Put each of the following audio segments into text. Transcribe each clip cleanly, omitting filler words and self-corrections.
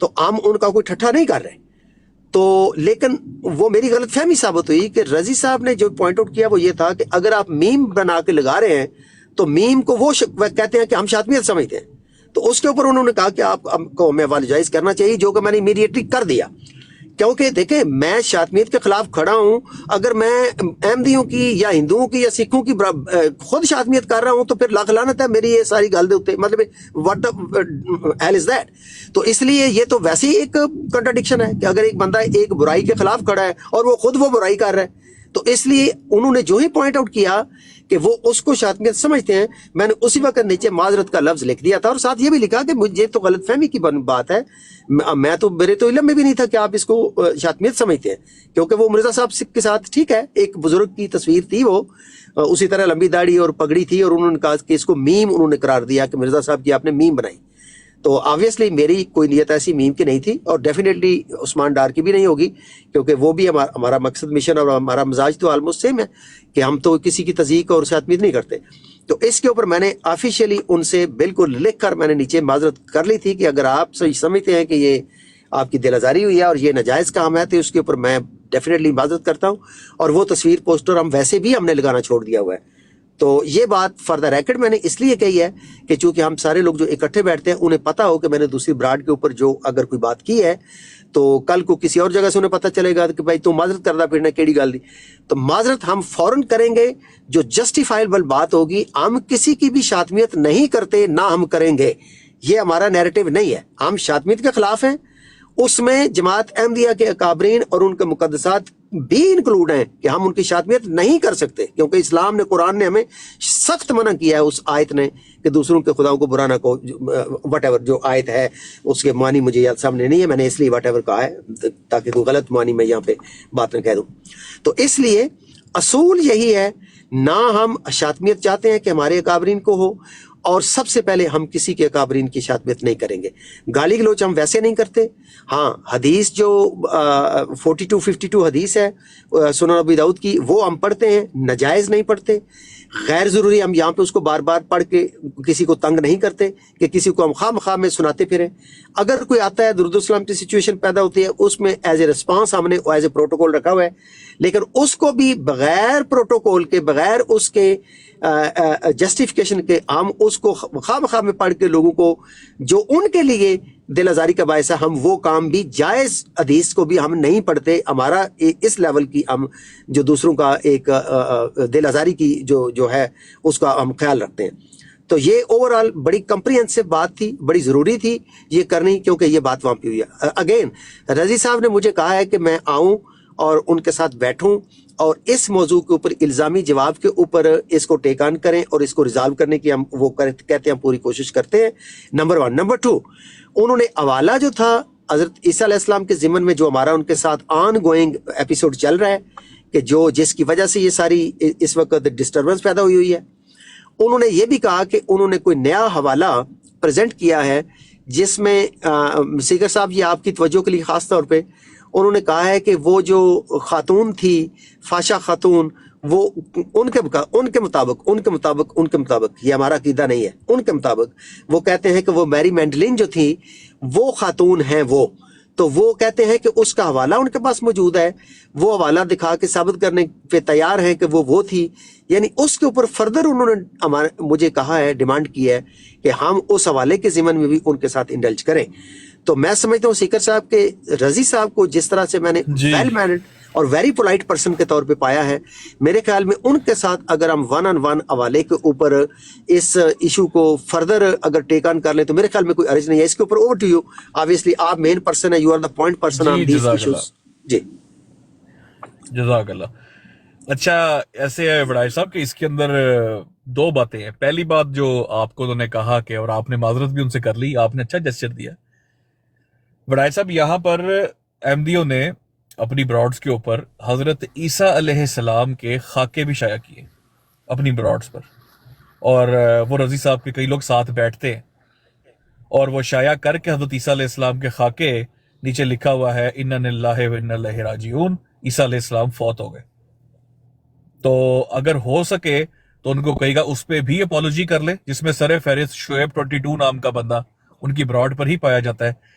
تو ہم ان کا کوئی ٹھٹھا نہیں کر رہے. تو لیکن وہ میری غلط فہمی ثابت ہوئی کہ رضی صاحب نے جو پوائنٹ آؤٹ کیا وہ یہ تھا کہ اگر آپ میم بنا کے لگا رہے ہیں تو میم کو وہ کہتے ہیں کہ ہم شاطمیت سمجھتے ہیں. تو اس کے اوپر انہوں نے کہا کہ آپ کو ہمیں اپالوجائز کرنا چاہیے، جو کہ میں نے امیڈیٹلی کر دیا. کیونکہ دیکھیں میں شاطمیت کے خلاف کھڑا ہوں، اگر میں احمدیوں کی یا ہندوؤں کی یا سکھوں کی خود شاطمیت کر رہا ہوں تو پھر لاکھ لعنت ہے میری یہ ساری گل دے اوتے. مطلب واٹ ہیل از دیٹ؟ تو اس لیے یہ تو ویسے ہی ایک کنٹراڈکشن ہے کہ اگر ایک بندہ ایک برائی کے خلاف کھڑا ہے اور وہ خود وہ برائی کر رہا ہے. تو اس لیے انہوں نے جو ہی پوائنٹ آؤٹ کیا کہ وہ اس کو شاطمیت سمجھتے ہیں، میں نے اسی وقت نیچے معذرت کا لفظ لکھ دیا تھا، اور ساتھ یہ بھی لکھا کہ مجھے تو غلط فہمی کی بات ہے، میں تو میرے تو علم میں بھی نہیں تھا کہ آپ اس کو شاطمیت سمجھتے ہیں. کیونکہ وہ مرزا صاحب کے ساتھ ٹھیک ہے ایک بزرگ کی تصویر تھی، وہ اسی طرح لمبی داڑھی اور پگڑی تھی، اور انہوں نے کہا کہ اس کو میم انہوں نے قرار دیا کہ مرزا صاحب کی آپ نے میم بنائی. تو آبویسلی میری کوئی نیت ایسی میم کی نہیں تھی، اور ڈیفینیٹلی عثمان ڈار کی بھی نہیں ہوگی، کیونکہ وہ بھی ہمارا مقصد مشن اور ہمارا مزاج تو آلموسٹ سیم ہے کہ ہم تو کسی کی تضییق اور شاطمیت نہیں کرتے. تو اس کے اوپر میں نے آفیشیلی ان سے بالکل لکھ کر میں نے نیچے معذرت کر لی تھی کہ اگر آپ صحیح سمجھتے ہیں کہ یہ آپ کی دل آزاری ہوئی ہے اور یہ ناجائز کام ہے تو اس کے اوپر میں ڈیفینیٹلی معذرت کرتا ہوں. اور وہ تصویر پوسٹر ویسے بھی ہم نے لگانا چھوڑ دیا ہوا ہے. تو یہ بات فار دا ریکارڈ میں نے اس لیے کہی ہے کہ چونکہ ہم سارے لوگ جو اکٹھے بیٹھتے ہیں انہیں پتا ہو کہ میں نے دوسری براڈ کے اوپر جو اگر کوئی بات کی ہے تو کل کو کسی اور جگہ سے انہیں پتا چلے گا کہ بھائی تو معذرت کردہ پھرنا کیڑی گل دی. تو معذرت ہم فوراً کریں گے، جو جسٹیفائبل بات ہوگی. ہم کسی کی بھی شاطمیت نہیں کرتے، نہ ہم کریں گے، یہ ہمارا نیریٹو نہیں ہے. ہم شاطمیت کے خلاف ہیں، اس میں جماعت احمدیہ کے اکابرین اور ان کے مقدسات بھی انکلوڈ ہیں کہ ہم ان کی شاطمیت نہیں کر سکتے، کیونکہ اسلام نے، قرآن نے ہمیں سخت منع کیا ہے اس آیت نے کہ دوسروں کے خداؤں کو برا نہ کہو. وٹ ایور جو آیت ہے اس کے معنی مجھے یاد سامنے نہیں ہے، میں نے اس لیے وٹ ایور کہا ہے تاکہ کوئی غلط معنی میں یہاں پہ بات نہ کہہ دوں. تو اس لیے اصول یہی ہے، نہ ہم شاطمیت چاہتے ہیں کہ ہمارے اکابرین کو ہو، اور سب سے پہلے ہم کسی کے اکابرین کی شاطمیت نہیں کریں گے. گالی گلوچ ہم ویسے نہیں کرتے. ہاں حدیث جو 4252 حدیث ہے سنن ابی داؤد کی، وہ ہم پڑھتے ہیں، ناجائز نہیں پڑھتے. غیر ضروری ہم یہاں پہ اس کو بار بار پڑھ کے کسی کو تنگ نہیں کرتے کہ کسی کو ہم خواہ مخواہ میں سناتے پھریں. اگر کوئی آتا ہے درود السلام کی سچویشن پیدا ہوتی ہے، اس میں ایز اے رسپانس ہم نے ایز اے پروٹوکول رکھا ہوا ہے، لیکن اس کو بھی بغیر پروٹوکول کے، بغیر اس کے جسٹیفیکیشن کے، ہم اس کو خواہ مخواہ میں پڑھ کے لوگوں کو جو ان کے لیے دل آزاری کا باعث ہے، ہم وہ کام بھی جائز حدیث کو بھی ہم نہیں پڑھتے. ہمارا اس لیول کی ہم جو دوسروں کا ایک دل آزاری کی جو ہے اس کا ہم خیال رکھتے ہیں. تو یہ اوورآل بڑی کمپریہنسو بات تھی، بڑی ضروری تھی یہ کرنی، کیونکہ یہ بات وہاں پہ ہوئی ہے. اگین رضی صاحب نے مجھے کہا ہے کہ میں آؤں اور ان کے ساتھ بیٹھوں اور اس موضوع کے اوپر الزامی جواب کے اوپر اس کو ٹیک آن کریں اور اس کو ریزالو کرنے کی ہم وہ کہتے ہیں ہم پوری کوشش کرتے ہیں. نمبر 1. نمبر 2، انہوں نے حوالہ جو تھا حضرت عیسیٰ علیہ السلام کے ضمن میں جو ہمارا ان کے ساتھ آن گوئنگ ایپیسوڈ چل رہا ہے کہ جس کی وجہ سے یہ ساری اس وقت ڈسٹربنس پیدا ہوئی ہے، انہوں نے یہ بھی کہا کہ انہوں نے کوئی نیا حوالہ پریزنٹ کیا ہے جس میں سیگر صاحب یہ آپ کی توجہ کے لیے خاص طور پہ انہوں نے کہا ہے کہ وہ جو خاتون تھی فاشا خاتون، وہ ان کے مطابق یہ ہمارا عقیدہ نہیں ہے، ان کے مطابق وہ کہتے ہیں کہ وہ میری مینڈلن جو تھی وہ خاتون ہیں وہ. تو وہ کہتے ہیں کہ اس کا حوالہ ان کے پاس موجود ہے، وہ حوالہ دکھا کے ثابت کرنے پہ تیار ہیں کہ وہ تھی. یعنی اس کے اوپر فردر انہوں نے مجھے کہا ہے، ڈیمانڈ کی ہے کہ ہم اس حوالے کے ضمن میں بھی ان کے ساتھ انڈلج کریں. تو میں سمجھتا ہوں سیکر صاحب کے رضی صاحب کو جس طرح سے میں نے ویل مینرڈ اور ویری پولائٹ پرسن کے طور پہ پایا ہے، میرے خیال میں ان کے ساتھ اگر ہم 1-on-1 حوالے کے اوپر اس ایشو کو فردر اگر ٹیک آن کر لیں تو میرے خیال میں کوئی عرض نہیں ہے. اس کے اوپر اوور ٹو یو، آبویسلی آپ مین پرسن ہیں، you are the point person on these issues. جی جزاک اللہ. اچھا ایسے ہے وڈائر صاحب کہ اس کے اندر دو باتیں ہیں. پہلی بات جو آپ کو انہوں نے کہا کہ، اور آپ نے معذرت بھی ان سے کر لی، آپ نے اچھا جسچر دیا. وڈائر صاحب یہاں پر احمدیوں نے اپنی براڈز کے اوپر حضرت عیسیٰ علیہ السلام کے خاکے بھی شائع کیے اپنی براڈز پر، اور وہ رضی صاحب کے کئی لوگ ساتھ بیٹھتے ہیں اور وہ شائع کر کے حضرت عیسیٰ علیہ السلام کے خاکے نیچے لکھا ہوا ہے اِنَّا لِلَّهِ وَإِنَّا إِلَيْهِ رَاجِعُونَ، عیسیٰ علیہ السلام فوت ہو گئے. تو اگر ہو سکے تو ان کو کہے گا اس پہ بھی اپالوجی کر لے، جس میں سر فہرست شعیب 22 نام کا بندہ ان کی براڈ پر ہی پایا جاتا ہے.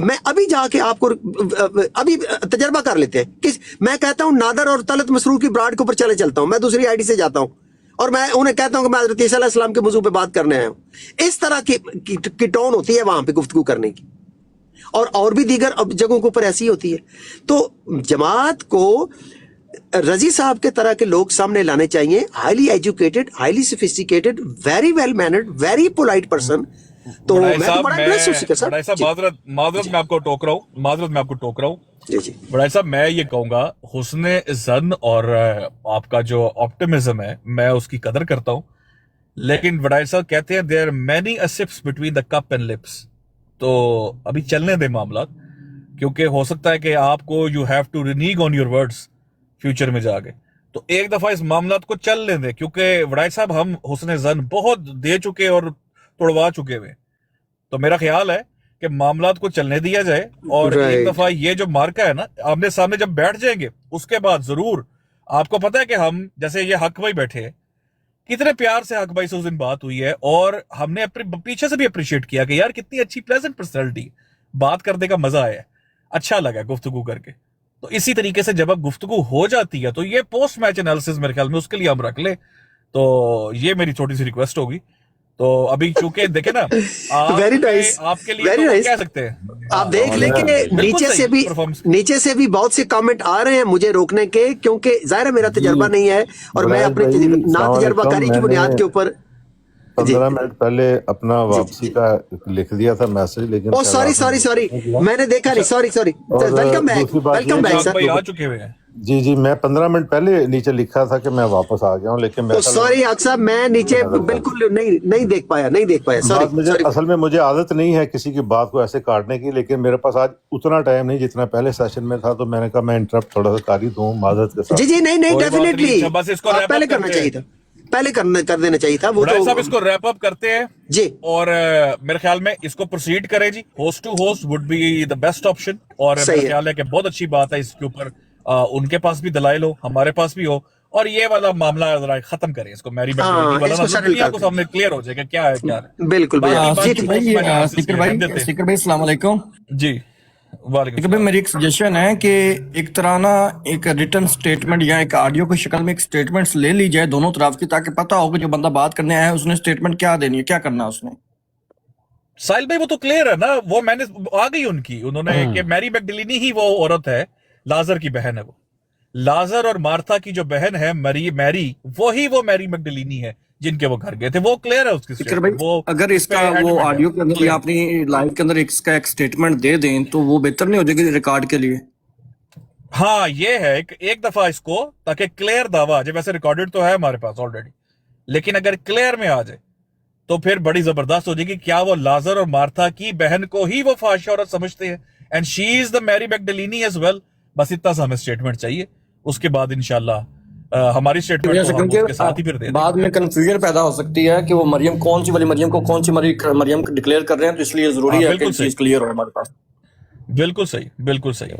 میں ابھی جا کے آپ کو ابھی تجربہ کر لیتے ہیں. میں کہتا ہوں نادر اور طلعت مسرور کی براڈ کے اوپر چلے چلتا ہوں, میں دوسری آئی ڈی سے جاتا ہوں اور میں انہیں کہتا ہوں کہ میں حضرت عیسیٰ علیہ السلام کے موضوع پہ بات کرنے آیا ہوں. اس طرح کی ٹون ہوتی ہے وہاں پہ گفتگو کرنے کی, اور بھی دیگر جگہوں کے اوپر ایسی ہوتی ہے. تو جماعت کو رضی صاحب کے طرح کے لوگ سامنے لانے چاہیے, highly educated, highly sophisticated, very well mannered, very polite person. تو میں تو بڑا امپریس ہوں سر. بڑائی صاحب معذرت میں آپ کو ٹوک رہا ہوں. جی بڑائی صاحب میں یہ کہوں گا, حسن ظن اور آپ کا جو آپٹیمزم ہے میں اس کی قدر کرتا ہوں, لیکن بڑائی صاحب کہتے ہیں there are many sips between the cup and lips. تو ابھی چلنے دیں معاملات, کیونکہ ہو سکتا ہے کہ آپ کو you have to renege on your words future میں جا کے. تو ایک دفعہ اس معاملات کو چل لیں دیں, کیونکہ بڑائی صاحب ہم حسن ظن بہت دے چکے اور توڑوا چکے ہوئے. تو میرا خیال ہے کہ معاملات کو چلنے دیا جائے, اور ایک دفعہ یہ جو مارکا ہے نا آمنے سامنے جب بیٹھ جائیں گے اس کے بعد ضرور. آپ کو پتا ہے کہ ہم جیسے یہ حق بھائی بیٹھے ہیں, کتنے پیار سے حق بھائی سے اس دن بات ہوئی ہے, اور ہم نے پیچھے سے بھی اپریشیٹ کیا کہ یار کتنی اچھی پلیزنٹ پرسنالٹی, بات کرنے کا مزہ آیا, اچھا لگا گفتگو کر کے. تو اسی طریقے سے جب اب گفتگو ہو جاتی ہے تو یہ پوسٹ میچ انالیسز میرے خیال میں اس کے لیے ہم رکھ لیں. تو یہ میری چھوٹی سی ریکویسٹ ہوگی. تو ابھی چونکہ دیکھیں نا آپ کے لیے تو کہہ سکتے ہیں, آپ دیکھ لیں کہ نیچے سے بھی بہت سے کامنٹ آ رہے ہیں مجھے روکنے کے, کیونکہ ظاہر ہے میرا تجربہ نہیں ہے اور میں اپنی نا تجربہ کاری کی بنیاد کے اوپر 15 منٹ پہلے اپنا واپسی کا لکھ دیا تھا میسج, لیکن سوری میں نے دیکھا نہیں, سوری ویلکم بیک سر. آ چکے ہوئے ہیں. جی میں 15 منٹ پہلے نیچے لکھا تھا کہ میں واپس آ گیا ہوں, لیکن سوری حق صاحب میں نیچے بالکل نہیں دیکھ پایا سوری. اصل میں مجھے عادت نہیں ہے کسی کی بات کو ایسے کاٹنے کی, لیکن میرے پاس آج اتنا ٹائم نہیں جتنا پہلے سیشن میں تھا, تو میں نے کہا میں انٹرپٹ تھوڑا سا کر ہی دوں معذرت کے ساتھ. جی نہیں ڈیفینیٹلی پہلے کرنا چاہیے تھا, پہلے کر دینا چاہیے تھا. وہ صاحب اس کو ریپ اپ کرتے ہیں جی, اور میرے خیال میں اس کو پروسیڈ کریں جی. Host to host would be the best option, اور میرے خیال ہے کہ بہت اچھی بات ہے اس کے اوپر ان کے پاس بھی دلائل ہو, ہمارے پاس بھی ہو, اور یہ والا معاملہ ذرا ختم کریں اس کو. میری دنیا کو سامنے کلیئر ہو جائے کہ کیا ہے کیا. بالکل سپر بھائی السلام علیکم. جی وعلیکم. میری ایک سجیشن ہے کہ ایک طرح نا ایک ریٹن سٹیٹمنٹ یا ایک آڈیو کی شکل میں ایک سٹیٹمنٹ لے لی جائے دونوں طرف کی, تاکہ پتہ ہو کہ جو بندہ بات کرنے آیا ہے اس نے سٹیٹمنٹ کیا دینی ہے, کیا کرنا ہے اس نے. ساحل بھائی وہ تو کلیئر ہے نا, وہ میں نے آ گئی ان کی, انہوں نے کہ میری میگڈلینی ہی وہ عورت ہے, لازر کی بہن ہے, وہ لازر اور مارتھا کی جو بہن ہے میری, وہی وہ میری میگڈلینی ہے جن کے وہ گھر گئے تھے. وہ کلیئر ہے اس کی سٹیٹمنٹ. اگر اس کا وہ آڈیو کے اندر یا اپنی لائف کے اندر اس کا ایک سٹیٹمنٹ دے دیں تو وہ بہتر نہیں ہو جائے گی ریکارڈ کے لیے. ہاں یہ ہے ایک دفعہ اس کو, تاکہ کلیئر دعویٰ آ جائے. ویسے ریکارڈڈ تو ہے ہمارے پاس آلریڈی, لیکن اگر کلیئر میں آ جائے تو پھر بڑی زبردست ہو جائے گی. کیا وہ لازر اور مارتھا کی بہن کو ہی وہ فاحش عورت سمجھتے ہیں, اینڈ شی از دا میری میگڈلینی ایز ویل. بس اتنا سا ہمیں سٹیٹمنٹ چاہیے, اس کے بعد انشاءاللہ ہماری سٹیٹمنٹ کو کے ساتھ ہی پھر دے دیں. بعد میں کنفیوژن پیدا ہو سکتی ہے کہ وہ مریم کون سی والی مریم کو کون سی مریم کو ڈکلیئر کر رہے ہیں, تو اس لیے ضروری ہے کہ چیز کلیئر ہو ہمارے پاس. بالکل صحیح.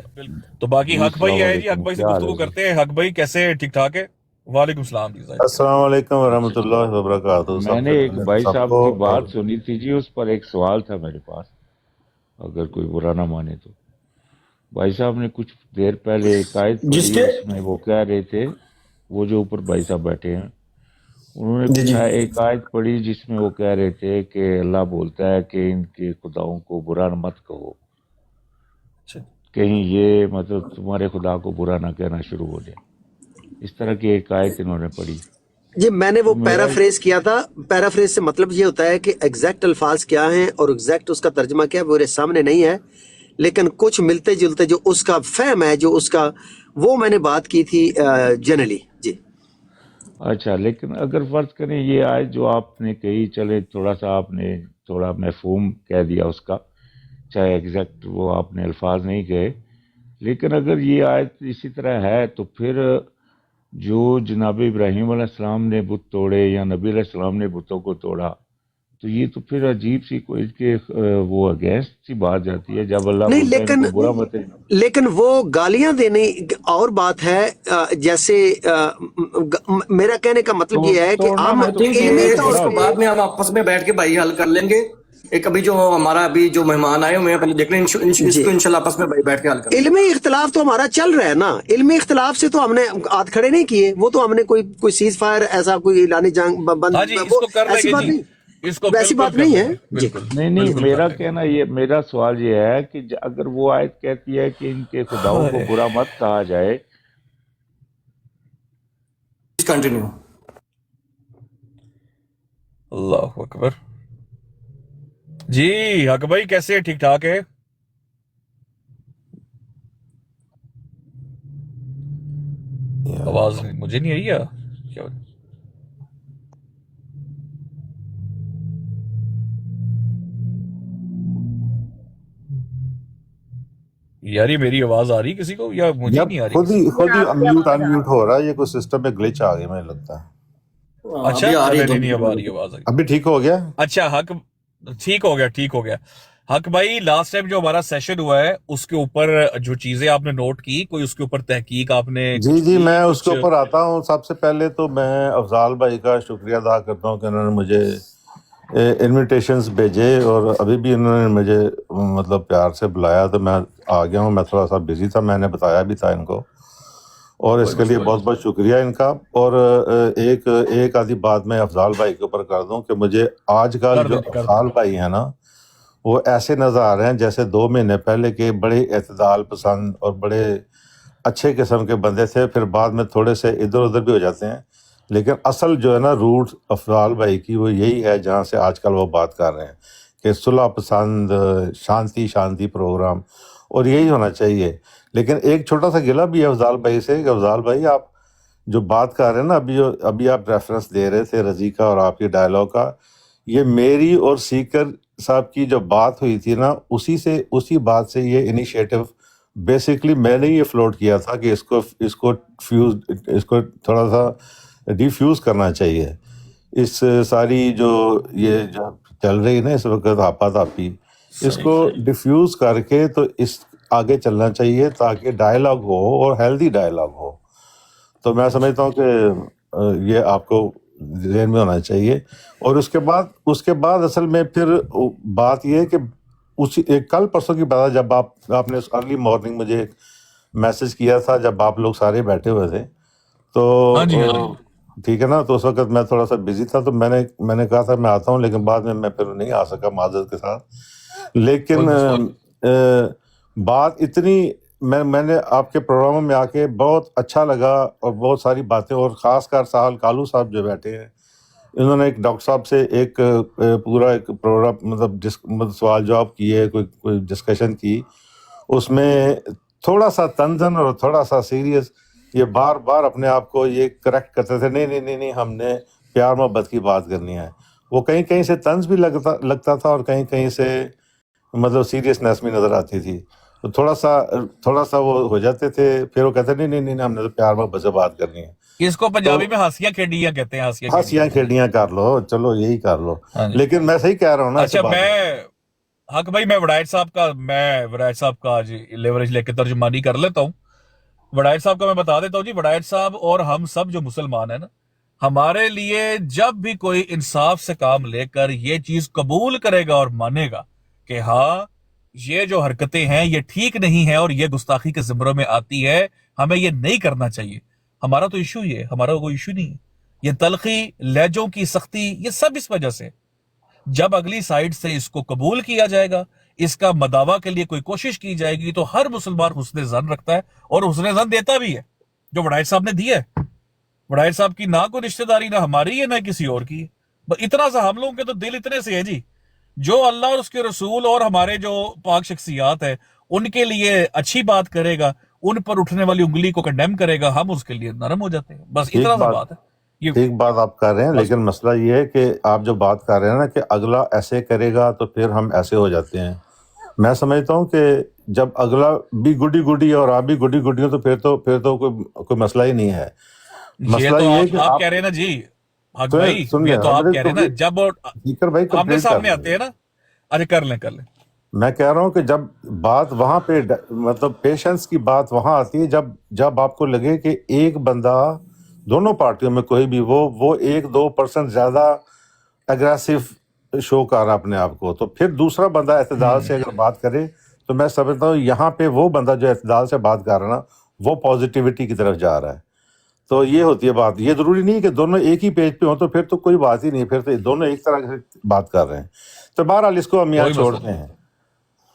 تو باقی حق بھائی ہے جی, حق بھائی سے گفتگو کرتے ہیں. حق بھائی کیسے, ٹھیک ٹھاک ہے؟ وعلیکم السلام. السلام علیکم ورحمۃ اللہ وبرکاتہ. میں نے ایک بھائی صاحب کی بات سنی تھی جی, اس پر ایک سوال تھا میرے پاس, اگر کوئی برا نہ مانے تو. بھائی صاحب نے کچھ دیر پہلے ایک آیت پڑھی, اس میں وہ کہہ رہے تھے, وہ جو اوپر بھائی صاحب بیٹھے ہیں انہوں نے ایک آیت پڑھی جس میں وہ کہہ رہے تھے کہ اللہ بولتا ہے کہ ان کے خداؤں کو برا مت کہو, کہیں یہ مطلب تمہارے خدا کو برا نہ کہنا شروع ہو جائے. اس طرح کی ایک آیت انہوں نے پڑھی جی. میں نے وہ پیرافریز کیا تھا. پیرافریز سے مطلب یہ ہوتا ہے کہ ایگزیکٹ الفاظ کیا ہیں اور ایگزیکٹ اس کا ترجمہ کیا میرے سامنے نہیں ہے, لیکن کچھ ملتے جلتے جو اس کا فہم ہے, جو اس کا, وہ میں نے بات کی تھی جنرلی جی. اچھا, لیکن اگر فرض کریں یہ آیت جو آپ نے کہی, چلے تھوڑا سا آپ نے تھوڑا مفہوم کہہ دیا اس کا, چاہے ایگزیکٹ وہ آپ نے الفاظ نہیں کہے, لیکن اگر یہ آیت اسی طرح ہے تو پھر جو جناب ابراہیم علیہ السلام نے بت توڑے یا نبی علیہ السلام نے بتوں کو توڑا, تو یہ تو پھر عجیب سی کوئی کہ وہ اگینسٹ سی بات جاتی ہے جب اللہ نہیں. لیکن وہ گالیاں دینے اور بات ہے. جیسے میرا کہنے کا مطلب یہ ہے کہ بعد میں ہم آپس میں بیٹھ کے بھائی حل کر لیں گے. ایک ابھی جو ہمارا ابھی جو مہمان آئے ہوئے ہیں پہلے دیکھ لیں اس جی کو انشاءاللہ آپس میں بیٹھ کے حل کریں. علمی اختلاف تو ہمارا چل رہا ہے نا، علمی اختلاف سے تو ہم نے ہاتھ کھڑے نہیں کیے، وہ تو ہم نے کوئی سیز فائر ایسا کوئی اعلان جنگ بند، ہاں جی اس وہ کو کر لیں ایسی گے بات جی، نہیں، اس کو ویسی بالکل بات کر نہیں لیں ہے گے، جی. بالکل نہیں بالکل میرا کر لیں کہنا یہ، میرا سوال یہ ہے کہ اگر وہ آیت کہتی ہے کہ ان کے خداؤں کو گے. برا مت کہا جائے، کنٹینیو. اللہ اکبر. جی حق بھائی کیسے ٹھیک ٹھاک ہے؟ آواز مجھے نہیں آئی کیا؟ یار یہ میری آواز آ رہی کسی کو یا مجھے یا نہیں آ رہی خود کسی ہی کو؟ خود ہی انمیوٹ انمیوٹ ہو رہا ہے، یہ کوئی سسٹم میں گلچ آ گیا مجھے لگتا ہے. اچھا ابھی آ رہی ہے چلے نہیں اب آ رہی آواز. ابھی ٹھیک ہو گیا؟ اچھا حق ٹھیک ہو گیا. حق بھائی لاسٹ ٹائم جو ہمارا سیشن ہوا ہے اس کے اوپر جو چیزیں آپ نے نوٹ کی، کوئی اس کے اوپر تحقیق آپ نے جی کچھ جی کی میں اس کچھ؟ کے اوپر آتا ہوں. سب سے پہلے تو میں افضال بھائی کا شکریہ ادا کرتا ہوں کہ انہوں نے مجھے انویٹیشنز بھیجے، اور ابھی بھی انہوں نے مجھے مطلب پیار سے بلایا تو میں آ گیا ہوں. میں تھوڑا سا بزی تھا، میں نے بتایا بھی تھا ان کو، اور اس کوئی کے لیے مسئلہ بہت بہت شکریہ ان کا. اور ایک آدھی بات میں افضال بھائی کے اوپر کر دوں کہ مجھے آج کل کر جو دیں جی، کر دیں. افضال بھائی ہیں نا، وہ ایسے نظر آ رہے ہیں جیسے 2 مہینے پہلے کے بڑے اعتدال پسند اور بڑے اچھے قسم کے بندے تھے، پھر بعد میں تھوڑے سے ادھر ادھر بھی ہو جاتے ہیں. لیکن اصل جو ہے نا روٹ افضال بھائی کی وہ یہی ہے جہاں سے آج کل وہ بات کر رہے ہیں کہ صلح پسند، شانتی پروگرام، اور یہی ہونا چاہیے. لیکن ایک چھوٹا سا گلہ بھی ہے افضال بھائی سے کہ افضال بھائی آپ جو بات کر رہے ہیں نا، ابھی آپ ریفرنس دے رہے تھے رضی کا اور آپ کی ڈائلاگ کا، یہ میری اور سیکر صاحب کی جو بات ہوئی تھی نا، اسی بات سے یہ انیشیٹو بیسکلی میں نے یہ فلوٹ کیا تھا کہ اس کو تھوڑا سا ڈیفیوز کرنا چاہیے. اس ساری جو یہ جو چل رہی نا اس وقت آپا تاپی، اس صحیح. کو ڈیفیوز کر کے تو اس آگے چلنا چاہیے تاکہ ڈائلاگ ہو اور ہیلدی ڈائلاگ ہو. تو میں سمجھتا ہوں کہ یہ آپ کو ذہن میں ہونا چاہیے. اور اس کے بعد اصل میں پھر بات یہ ہے کہ کل پرسوں کی بات ہے جب آپ نے ارلی مارننگ مجھے ایک میسج کیا تھا جب آپ لوگ سارے بیٹھے ہوئے تھے، تو ہاں جی ہاں جی. ٹھیک ہے نا، تو اس وقت میں تھوڑا سا بزی تھا تو میں نے کہا تھا میں آتا ہوں، لیکن بعد میں پھر نہیں آ سکا معذرت کے ساتھ. لیکن کوئی مسئلہ نہیں. بات اتنی میں نے آپ کے پروگراموں میں آ کے بہت اچھا لگا، اور بہت ساری باتیں، اور خاص کر ساحل کالو صاحب جو بیٹھے ہیں، انہوں نے ایک ڈاکٹر صاحب سے ایک پورا ایک پروگرام مطلب سوال جواب کیے، کوئی ڈسکشن کی، اس میں تھوڑا سا تنزن اور تھوڑا سا سیریس یہ بار بار اپنے آپ کو یہ کریکٹ کرتے تھے، نہیں ہم نے پیار محبت کی بات کرنی ہے. وہ کہیں سے طنز بھی لگتا تھا اور کہیں سے مطلب سیریسنیس بھی نظر آتی تھی. تو تھوڑا سا وہ ہو جاتے تھے، پھر وہ کہتے نہیں ہم نے تو پیار محبت سے بات کرنی ہے. اس کو تو پنجابی میں ہانسیاں کھیڑیاں کہتے ہیں، ہنسیاں کھیڑیاں کر لو، چلو یہی کر لو. ہاں جی. لیکن میں صحیح کہہ رہا ہوں نا اس اچھا بات میں. حق بھائی میں وڈائٹ صاحب کا آج لیوریج لے کے ترجمانی کر لیتا ہوں. وڈائٹ صاحب کا میں بتا دیتا ہوں جی. وڈائٹ صاحب اور ہم سب جو مسلمان ہیں نا، ہمارے لیے جب بھی کوئی انصاف سے کام لے کر یہ چیز قبول کرے گا اور مانے گا کہ ہاں یہ جو حرکتیں ہیں یہ ٹھیک نہیں ہے اور یہ گستاخی کے زمروں میں آتی ہے، ہمیں یہ نہیں کرنا چاہیے، ہمارا تو ایشو یہ ہے، ہمارا کوئی ایشو نہیں ہے. یہ تلخی، لہجوں کی سختی، یہ سب اس وجہ سے. جب اگلی سائیڈ سے اس کو قبول کیا جائے گا، اس کا مداوع کے لیے کوئی کوشش کی جائے گی، تو ہر مسلمان حسن ظن رکھتا ہے اور حسن ظن دیتا بھی ہے، جو وڈائٹ صاحب نے دیا ہے. وڈائٹ صاحب کی نہ کوئی رشتہ داری نہ ہماری ہے نہ کسی اور کی ہے. اتنا سا ہم لوگوں کے تو دل اتنے سے ہے جی، جو اللہ اور اس کے رسول اور ہمارے جو پاک شخصیات ہیں ان کے لیے اچھی بات کرے گا، ان پر اٹھنے والی انگلی کو کنڈیم کرے گا، ہم اس کے لیے نرم ہو جاتے ہیں. بس اتنا سا بات ہے یہ. ٹھیک بات آپ کر رہے ہیں، بس لیکن مسئلہ یہ ہے کہ آپ جو بات کر رہے ہیں نا کہ اگلا ایسے کرے گا تو پھر ہم ایسے ہو جاتے ہیں. میں سمجھتا ہوں کہ جب اگلا بھی گڈی اور آپ بھی گڈی ہو تو پھر تو کوئی مسئلہ ہی نہیں ہے. یہ مسئلہ تو یہ ہے کہ آپ کہہ رہے ہیں نا جی حق بھائی، سن یہ لیں تو آپ کہہ رہے ہیں نا جب دیکر بھائی آمنے کمپلیٹ کر سامنے لیں. آتے ہیں نا. اچھا کر لیں. میں کہہ رہا ہوں کہ جب بات وہاں پہ مطلب پیشنس کی بات وہاں آتی ہے جب آپ کو لگے کہ ایک بندہ دونوں پارٹیوں میں کوئی بھی وہ 1-2% زیادہ اگریسو شو کر رہا اپنے آپ کو، تو پھر دوسرا بندہ اعتدال سے اگر بات کرے تو میں سمجھتا ہوں یہاں پہ وہ بندہ جو اعتدال سے بات کر رہا ہے نا وہ پازیٹیوٹی کی طرف جا رہا ہے. تو یہ ہوتی ہے بات. یہ ضروری نہیں کہ دونوں ایک ہی پیج پہ ہوں تو پھر تو کوئی بات ہی نہیں، پھر تو دونوں ایک طرح سے بات کر رہے ہیں. تو بہرحال اس کو ہم یہاں کوئی مسئلہ چھوڑتے ہیں،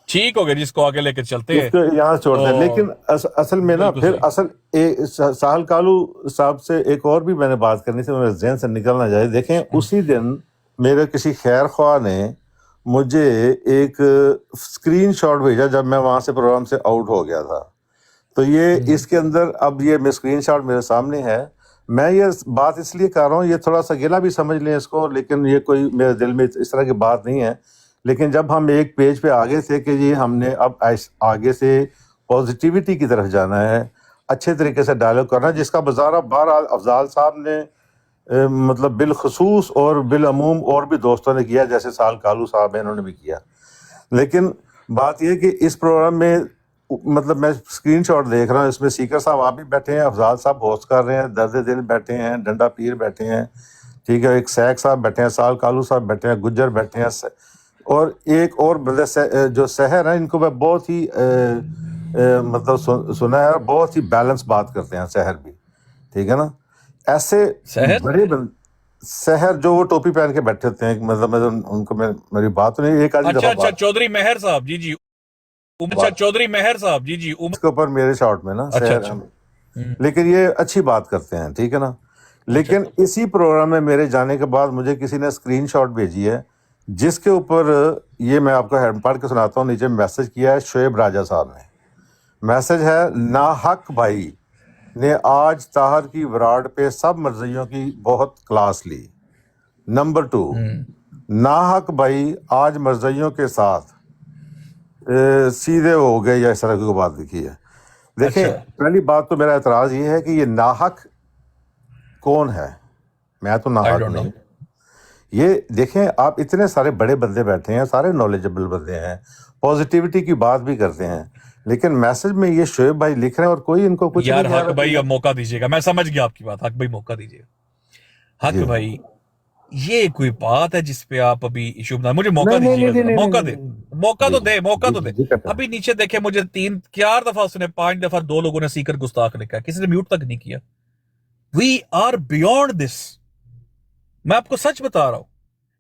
ٹھیک ہو گیا جی، اس کو آگے لے کے چلتے اس ہیں. کو یہاں چھوڑتے ہیں. لیکن اصل میں نا بالکل پھر صحیح. ساحل کالو صاحب سے ایک اور بھی میں نے بات کرنی تھی، میرے ذہن سے نکل نہ جائے. دیکھیں اسی دن میرے کسی خیر خواہ نے مجھے ایک اسکرین شاٹ بھیجا جب میں وہاں سے پروگرام سے آؤٹ ہو گیا تھا. تو یہ اس کے اندر اب یہ میں اسکرین شاٹ میرے سامنے ہے. میں یہ بات اس لیے کر رہا ہوں، یہ تھوڑا سا گلا بھی سمجھ لیں اس کو، لیکن یہ کوئی میرے دل میں اس طرح کی بات نہیں ہے. لیکن جب ہم ایک پیج پہ آگے تھے کہ جی ہم نے اب آگے سے پازیٹیوٹی کی طرف جانا ہے، اچھے طریقے سے ڈائلاگ کرنا ہے، جس کا مظاہرہ بہرحال افضال صاحب نے مطلب بالخصوص اور بالعموم اور بھی دوستوں نے کیا، جیسے ساحل کالو صاحب ہیں انہوں نے بھی کیا. لیکن بات یہ کہ اس پروگرام میں مطلب میں اسکرین شاٹ دیکھ رہا ہوں، اس میں سیکر صاحب آپ بھی بیٹھے ہیں، افضال صاحب ہوسٹ کر رہے ہیں، درد دل بیٹھے ہیں، ڈنڈا پیر بیٹھے ہیں، ٹھیک ہے، ایک سیک صاحب بیٹھے ہیں، ساحل کالو صاحب بیٹھے ہیں، گجر بیٹھے ہیں، اور ایک اور بندے جو سحر ہیں، ان کو میں بہت ہی مطلب سنا ہے، بہت ہی بیلنس بات کرتے ہیں سحر بھی، ٹھیک ہے نا. ایسے شہر بڑے سحر جو وہ ٹوپی پہن کے بیٹھے ہوتے ہیں، مطلب ان کو میری بات نہیں ایک آدھی اچھا دفعہ اچھا بات چودھری مہر صاحب، جی جی. اچھا چودھری مہر صاحب، جی جی. اس کے اوپر میرے شاٹ میں نا اچھا سحر اچھا. ہیں، لیکن یہ اچھی بات کرتے ہیں، ٹھیک ہے نا. لیکن اسی پروگرام میں میرے جانے کے بعد مجھے کسی نے اسکرین شاٹ بھیجی ہے جس کے اوپر یہ میں آپ کو پڑھ کے سناتا ہوں. نیچے میسج کیا ہے شعیب راجہ صاحب نے. میسج ہے، ناحق بھائی نے آج طاہر کی وراڈ پہ سب مرزیوں کی بہت کلاس لی. نمبر 2، ناحق بھائی آج مرزیوں کے ساتھ سیدھے ہو گئے، یا اس طرح کی بات لکھی ہے. دیکھیں اچھا پہلی بات تو میرا اعتراض یہ ہے کہ یہ ناحق کون ہے؟ میں تو I ناحق don't know. نہیں. یہ دیکھیں آپ اتنے سارے بڑے بندے بیٹھے ہیں، سارے نالجبل بندے ہیں، پازیٹیوٹی کی بات بھی کرتے ہیں، لیکن میسج میں یہ شعیب بھائی لکھ رہے ہیں اور کوئی ان کو کچھ یار نہیں کہہ حق رہا کہ بھائی اب موقع دیجیے گا، میں سمجھ گیا آپ کی بات. حق بھائی موقع دیجیے گا. حق جی بھائی یہ کوئی بات ہے جس پہ آپ ابھی ایشو بنا؟ مجھے موقع نہیں نہیں دیجیے نہیں گا، ذرا نہیں نہیں موقع دے. نہیں موقع جی تو دے، موقع جی تو جی دے. جی کرتے ابھی نیچے دیکھیں، مجھے 4 دفعہ سنے، 5 دفعہ 2 لوگوں نے سیکر گستاخ لکھا ہے، کسی نے میوٹ تک نہیں کیا. We are beyond this. میں آپ کو سچ بتا رہا ہوں،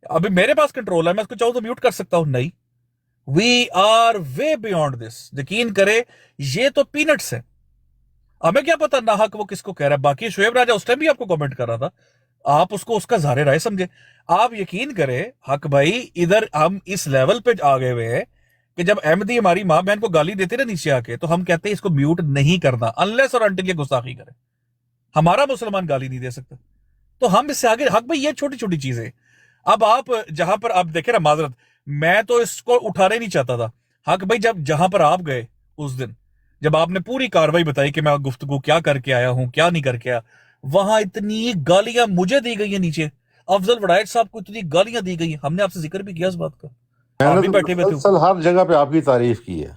ابھی میرے پاس کنٹرول ہے، میں اس کو چاہوں تو میوٹ کر سکتا ہوں. نہیں، we are way beyond this. یقین کرے یہ تو پینٹس ہے. ہمیں کیا پتا ناحق وہ کس کو کہہ رہا ہے. باقی شعیب راجہ اس ٹائم بھی آپ کو کامنٹ کر رہا تھا، آپ اس کو اس کا ظاہر رائے سمجھے. آپ یقین کرے حق بھائی، ادھر ہم اس لیول پہ آگے ہوئے ہیں کہ جب احمدی ہماری ماں بہن کو گالی دیتے نا نیچے آ کے، تو ہم کہتے ہیں اس کو میوٹ نہیں کرنا انلیس اور انٹل یہ گستاخی کرے. ہمارا مسلمان گالی نہیں دے سکتا. تو ہم اس سے آگے. حق بھائی یہ چھوٹی چھوٹی چیزیں. اب آپ جہاں پر آپ دیکھیں نا، معذرت میں تو اس کو اٹھانا ہی نہیں چاہتا تھا. حق بھائی جہاں پر آپ گئے اس دن، جب آپ نے پوری کاروائی بتائی کہ میں گفتگو کیا کر کے آیا ہوں، کیا نہیں کر کے آیا، وہاں اتنی گالیاں مجھے دی گئی ہیں نیچے. افضل وڑائٹ صاحب کو اتنی گالیاں دی گئی ہیں. ہم نے آپ سے ذکر بھی کیا اس بات کا، میں آپ نے بھی تو بیٹھے ہوئے تھے. مسلسل ہر جگہ پہ آپ کی تعریف کی ہے.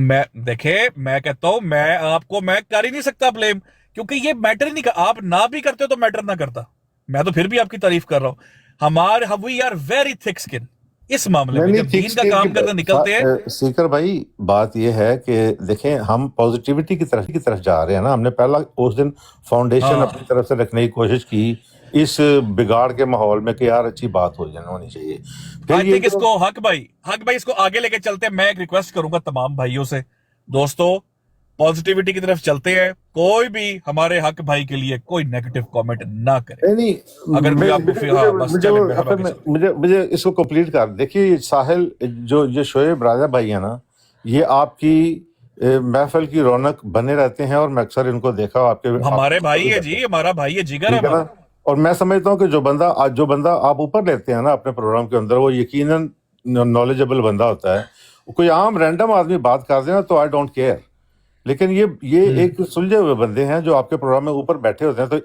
میں دیکھے، میں کہتا ہوں میں آپ کو میں کر ہی نہیں سکتا بلیم، کیونکہ یہ میٹر ہی نہیں کر. آپ نہ بھی کرتے تو میٹر نہ کرتا. میں تو پھر بھی آپ کی تعریف کر رہا ہوں. وی آر ویری تھک سکن اس معاملے نہیں میں. نہیں جب ٹھیک دین کا کام کرنے نکلتے ہیں، سیکر بھائی بات یہ ہے کہ دیکھیں ہم پازیٹیوٹی کی طرف جا رہے ہیں نا. ہم نے پہلا اس دن فاؤنڈیشن ہاں اپنی طرف سے رکھنے کی کوشش کی اس بگاڑ کے ماحول میں کہ یار اچھی بات ہونی چاہیے. پھر آئی یہ تھنک اس کو حق بھائی اس کو آگے لے کے چلتے ہیں. میں ایک ریکویسٹ کروں گا تمام بھائیوں سے، دوستو پازیٹیوٹی کی طرف چلتے ہیں. کوئی بھی ہمارے حق بھائی کے لیے کوئی نیگیٹو کامنٹ نہ کرے. نہیں اگر کوئی آپ کو ہاں بس چلیں، ہم آگے چلتے ہیں. مجھے اس کو کمپلیٹ کر دیکھیے. یہ ساحل جو یہ شعیب راجہ بھائی ہیں نا، یہ آپ کی محفل کی رونق بنے رہتے ہیں، اور میں اکثر ان کو دیکھا آپ کے ہمارے بھائی ہے جی، ہمارا بھائی ہے، جگر ہے ٹھیک ہے نا. ہمارا. اور میں سمجھتا ہوں کہ جو بندہ آپ اوپر لیتے ہیں نا اپنے پروگرام کے اندر، وہ یقیناً نالجبل بندہ ہوتا ہے. کوئی عام رینڈم آدمی بات کر دے نا تو آئی ڈونٹ کیئر، لیکن یہ ایک سلجھے ہوئے بندے ہیں جو آپ کے پروگرام میں اوپر بیٹھے ہوتے ہیں، تو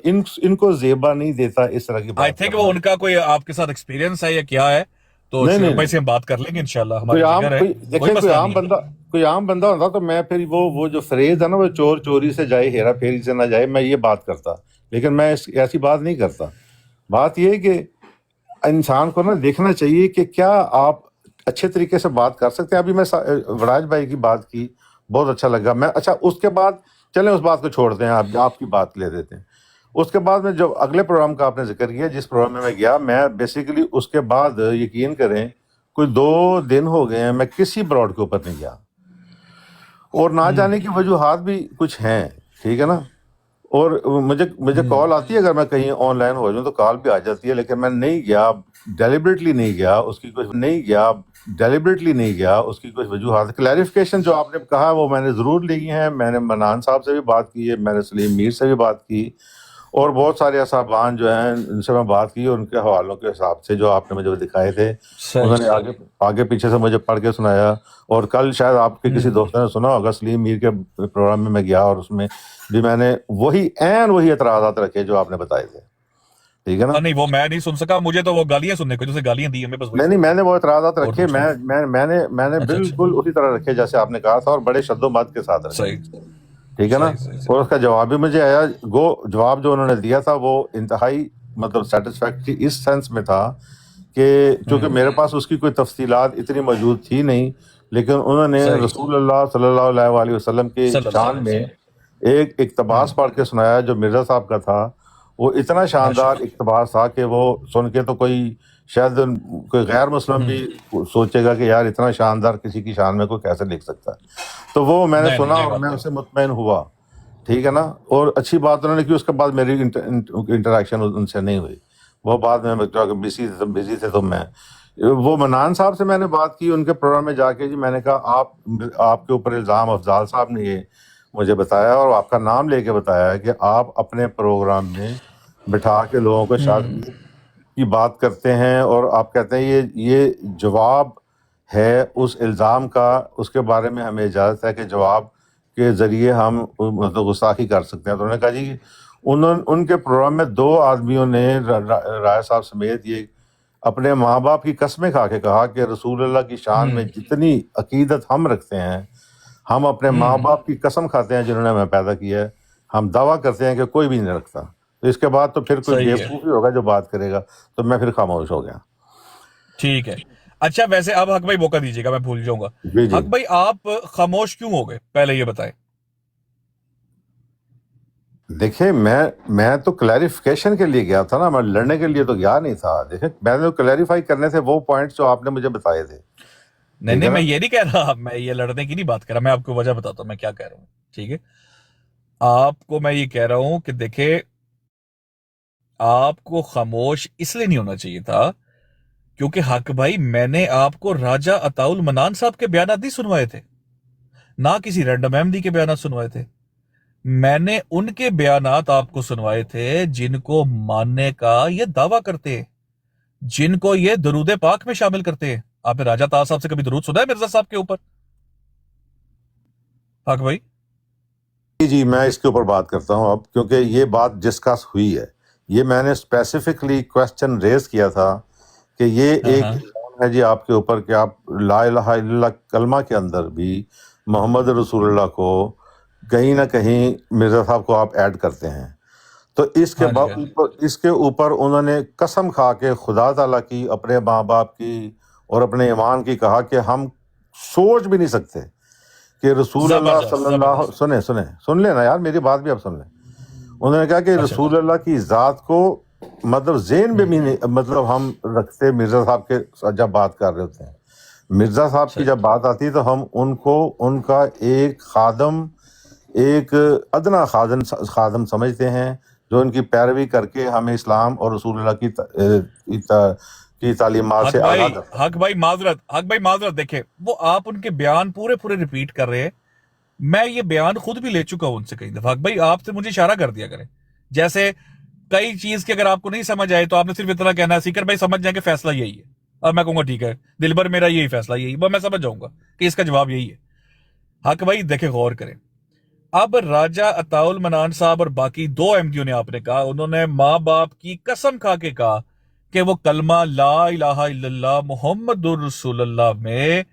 ان کو زیبا نہیں دیتا اس طرح کی آئی بات تھنک کرنا. وہ ان کا کوئی آپ کے ساتھ ایکسپیرینس ہے یا کیا ہے، تو نہیں شعیب نہیں بھائی نہیں سے ہم بات کر لیں گے انشاءاللہ. ہمارے جگر ہے، کوئی دیکھیں مسئلہ نہیں ہے. کوئی عام بندہ ہوتا تو میں پھر وہ جو فریز ہے نا، وہ چور چوری سے جائے ہیرا پھیری سے نہ جائے، میں یہ بات کرتا. لیکن میں ایسی بات نہیں کرتا. بات یہ ہے کہ انسان کو نا دیکھنا چاہیے کہ کیا آپ اچھے طریقے سے بات کر سکتے ہیں. ابھی میں وراج بھائی کی بات کی, بہت اچھا لگا. میں اچھا اس کے بعد چلیں اس بات کو چھوڑتے ہیں, آپ کی بات لے دیتے ہیں. اس کے بعد میں جو اگلے پروگرام کا آپ نے ذکر کیا, جس پروگرام میں گیا, میں بیسیکلی اس کے بعد یقین کریں کوئی 2 دن ہو گئے ہیں میں کسی براڈ کے اوپر نہیں گیا, اور نہ جانے کی وجوہات بھی کچھ ہیں, ٹھیک ہے نا. اور مجھے کال آتی ہے, اگر میں کہیں آن لائن ہو جاؤں تو کال بھی آ جاتی ہے, لیکن میں نہیں گیا, ڈیلیبریٹلی نہیں گیا. اس کی کچھ وجوہات, کلیریفیکیشن جو آپ نے کہا وہ میں نے ضرور لی ہیں. میں نے منان صاحب سے بھی بات کی ہے, میں نے سلیم میر سے بھی بات کی, اور بہت سارے صاحبان جو ہیں ان سے میں بات کی, ان کے حوالوں کے حساب سے جو آپ نے مجھے دکھائے تھے انہوں نے آگے پیچھے سے مجھے پڑھ کے سنایا. اور کل شاید آپ کے کسی دوست نے سنا ہوگا, سلیم میر کے پروگرام میں گیا اور اس میں بھی میں نے وہی اعتراضات رکھے جو آپ نے بتائے تھے, ٹھیک ہے نا. نہیں وہ میں نہیں سن سکا, مجھے تو وہ گالیاں سننے کو, جیسے گالیاں دی ہمیں بس وہی. نہیں میں نے وہ اعتراضات اور رکھے, کچھ نہیں. میں نے بالکل اسی طرح رکھے جیسے آپ نے کہا تھا, اور بڑے شد و مد کے ساتھ رکھے, صحیح ٹھیک ہے نا. صحیح. اور اس کا جواب بھی مجھے آیا. جواب جو انہوں نے دیا تھا وہ انتہائی مطلب سیٹسفیکٹری اس سینس میں تھا کہ چونکہ میرے پاس اس کی کوئی تفصیلات اتنی موجود تھی نہیں, لیکن انہوں نے رسول اللہ صلی اللہ علیہ وآلہ وسلم کی شان میں ایک اقتباس پڑھ کے سنایا جو مرزا صاحب کا تھا. وہ اتنا شاندار اقتباس تھا کہ وہ سن کے تو کوئی شاید کوئی غیر مسلم بھی سوچے گا کہ یار اتنا شاندار کسی کی شان میں کوئی کیسے لکھ سکتا ہے. تو وہ میں نے سنا اور میں اس سے مطمئن ہوا, ٹھیک ہے نا. اور اچھی بات انہوں نے کی, اس کے بعد میری انٹریکشن ان سے نہیں ہوئی. وہ بعد میں بزی تھے تو میں وہ منان صاحب سے میں نے بات کی ان کے پروگرام میں جا کے. جی میں نے کہا آپ کے اوپر الزام افضال صاحب نے یہ مجھے بتایا اور آپ کا نام لے کے بتایا ہے کہ آپ اپنے پروگرام میں بٹھا کے لوگوں کو شادی کی بات کرتے ہیں, اور آپ کہتے ہیں یہ جواب ہے اس الزام کا, اس کے بارے میں ہمیں اجازت ہے کہ جواب کے ذریعے ہم مطلب گستاخی کر سکتے ہیں. تو انہوں نے کہا جی ان کے پروگرام میں 2 آدمیوں نے رائے صاحب سمیت یہ اپنے ماں باپ کی قسمیں کھا کے کہا کہ رسول اللہ کی شان میں جتنی عقیدت ہم رکھتے ہیں, ہم اپنے ماں باپ کی قسم کھاتے ہیں جنہوں نے ہمیں پیدا کیا ہے, ہم دعویٰ کرتے ہیں کہ کوئی بھی نہیں رکھتا. تو اس کے بعد تو پھر کوئی بیوقوف ہی ہوگا جو بات کرے گا. تو میں پھر خاموش ہو گیا. ٹھیک ہے. اچھا ویسے اب حق بھائی موقع دیجیے گا, میں بھول جاؤں گا. حق بھائی آپ خاموش کیوں ہو گئے, پہلے یہ بتائیں. دیکھیں میں تو کلیریفیکیشن کے لیے گیا تھا نا, میں لڑنے کے لیے تو گیا نہیں تھا. دیکھیں میں نے کلیریفائی کرنے تھے وہ پوائنٹس جو آپ نے مجھے بتائے تھے. نہیں میں یہ نہیں کہہ رہا, میں یہ لڑنے کی نہیں بات کر رہا, میں آپ کو وجہ بتاتا ہوں میں کیا کہہ رہا ہوں, ٹھیک ہے. آپ کو میں یہ کہہ رہا ہوں کہ دیکھیں آپ کو خاموش اس لیے نہیں ہونا چاہیے تھا کیونکہ حق بھائی میں نے آپ کو راجہ عطاء المنان صاحب کے بیانات نہیں سنوائے تھے, نہ کسی رینڈم احمدی کے بیانات سنوائے تھے. میں نے ان کے بیانات آپ کو سنوائے تھے جن کو ماننے کا یہ دعویٰ کرتے ہیں, جن کو یہ درود پاک میں شامل کرتے ہیں. آپ نے راجہ عطاء صاحب سے کبھی درود سنا ہے مرزا صاحب کے اوپر, حق بھائی؟ جی میں اس کے اوپر بات کرتا ہوں اب, کیونکہ یہ بات ڈسکس ہوئی ہے. یہ میں نے اسپیسیفکلی کوشچن ریز کیا تھا کہ یہ ایک ہے جی آپ کے اوپر کہ آپ لا الہ الا اللہ کلمہ کے اندر بھی محمد رسول اللہ کو کہیں نہ کہیں مرزا صاحب کو آپ ایڈ کرتے ہیں. تو اس کے اوپر انہوں نے قسم کھا کے خدا تعالیٰ کی, اپنے ماں باپ کی اور اپنے ایمان کی کہا کہ ہم سوچ بھی نہیں سکتے کہ رسول اللہ صلی اللہ سن لینا یار میری بات بھی آپ سن لیں. انہوں نے کہا کہ رسول اللہ کی ذات کو مطلب ذہن میں بھی نہیں مطلب ہم رکھتے مرزا صاحب کے جب بات کر رہے ہوتے ہیں. مرزا صاحب کی جب بات آتی ہے تو ہم ان کو ان کا ایک خادم, ایک ادنا خادم سمجھتے ہیں جو ان کی پیروی کر کے ہمیں اسلام اور رسول اللہ کی تعلیمات سے آگاہ کرتے ہیں. حق بھائی معذرت دیکھیں وہ آپ ان کے بیان پورے ریپیٹ کر رہے ہیں. میں یہ بیان خود بھی لے چکا ہوں ان سے کئی دفعہ. حق بھائی آپ سے مجھے اشارہ کر دیا کریں, جیسے کئی چیز کے اگر آپ کو نہیں سمجھ آئے تو آپ نے صرف اتنا کہنا ہے سیکر بھائی سمجھ جائیں کہ فیصلہ یہی ہے. اب میں کہوں گا ٹھیک ہے دل بھر میرا یہی فیصلہ یہی, میں سمجھ جاؤں گا کہ اس کا جواب یہی ہے. حق بھائی دیکھیں غور کریں, اب راجہ عطاء المنان صاحب اور باقی 2 احمدیوں نے آپ نے کہا, انہوں نے ماں باپ کی قسم کھا کے کہا کہ وہ کلمہ لا الہ الا اللہ محمد رسول اللہ میں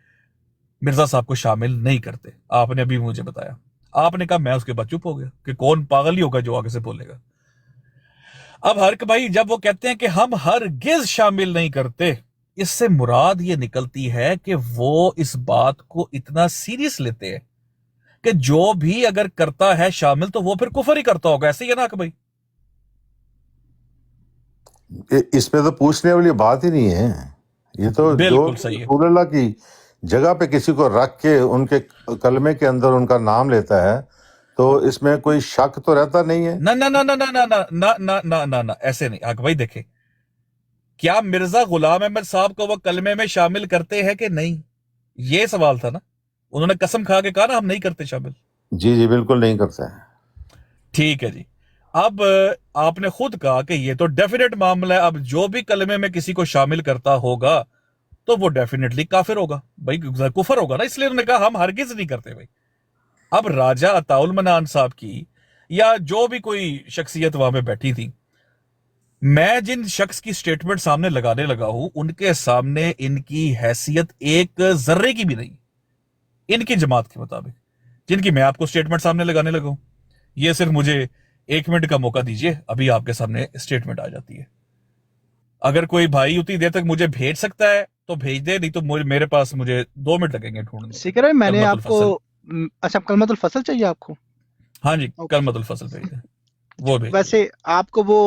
مرزا صاحب کو شامل نہیں کرتے. آپ نے ابھی مجھے بتایا, آپ نے کہا, میں اس کے بعد چپ ہو گیا کہ کون پاگل ہی ہوگا جو آگے سے بولے گا. اب ہرک بھائی جب وہ کہتے ہیں کہ ہم ہرگز شامل نہیں کرتے، اس سے مراد یہ نکلتی ہے کہ وہ اس بات کو اتنا سیریس لیتے ہیں کہ جو بھی اگر کرتا ہے شامل تو وہ پھر کفر ہی کرتا ہوگا، ایسے ہی ہے نا ہرک بھائی؟ اس میں تو پوچھنے والی بات ہی نہیں ہے، یہ تو جو بالکل صحیح ہے۔ رسول اللہ کی جگہ پہ کسی کو رکھ کے ان کے کلمے کے اندر ان کا نام لیتا ہے تو اس میں کوئی شک تو رہتا نہیں ہے۔ نہ نہ نہ نہ نہ نہ نہ نہ نہ نہ نہ ایسے نہیں حق بھائی، دیکھیں کیا مرزا غلام احمد صاحب کو وہ کلمے میں شامل کرتے ہیں کہ نہیں، یہ سوال تھا نا، انہوں نے قسم کھا کے کہا نا ہم نہیں کرتے شامل۔ جی جی بالکل نہیں کرتے ہیں۔ ٹھیک ہے جی، اب آپ نے خود کہا کہ یہ تو ڈیفینیٹ معاملہ ہے، اب جو بھی کلمے میں کسی کو شامل کرتا ہوگا تو وہ ڈیفینیٹلی کافر ہوگا بھائی، کفر ہوگا نا، اس لیے انہوں نے کہا ہم ہرگز نہیں کرتے بھائی۔ اب راجہ عطاء المنان صاحب کی یا جو بھی کوئی شخصیت وہاں پہ بیٹھی تھی، میں جن شخص کی سٹیٹمنٹ سامنے لگانے لگا ہوں ان کے سامنے ان کی حیثیت ایک ذرے کی بھی نہیں، ان کی جماعت کے مطابق جن کی میں آپ کو سٹیٹمنٹ سامنے لگانے لگا ہوں۔ یہ صرف مجھے 1 منٹ کا موقع دیجئے، ابھی آپ کے سامنے سٹیٹمنٹ آ جاتی ہے۔ اگر کوئی بھائی اتنی دیر تک مجھے بھیج سکتا ہے تو بھیج دے، نہیں تو میرے پاس مجھے 2 منٹ لگیں گے ڈھونڈنے میں۔ سکر ہے میں نے کلمت آپ کو الفصل، اچھا کلمت الفصل چاہیے آپ کو؟ ہاں جی کلمت الفصل بھیج دیں، وہ بھیج دیں۔ ویسے آپ کو وہ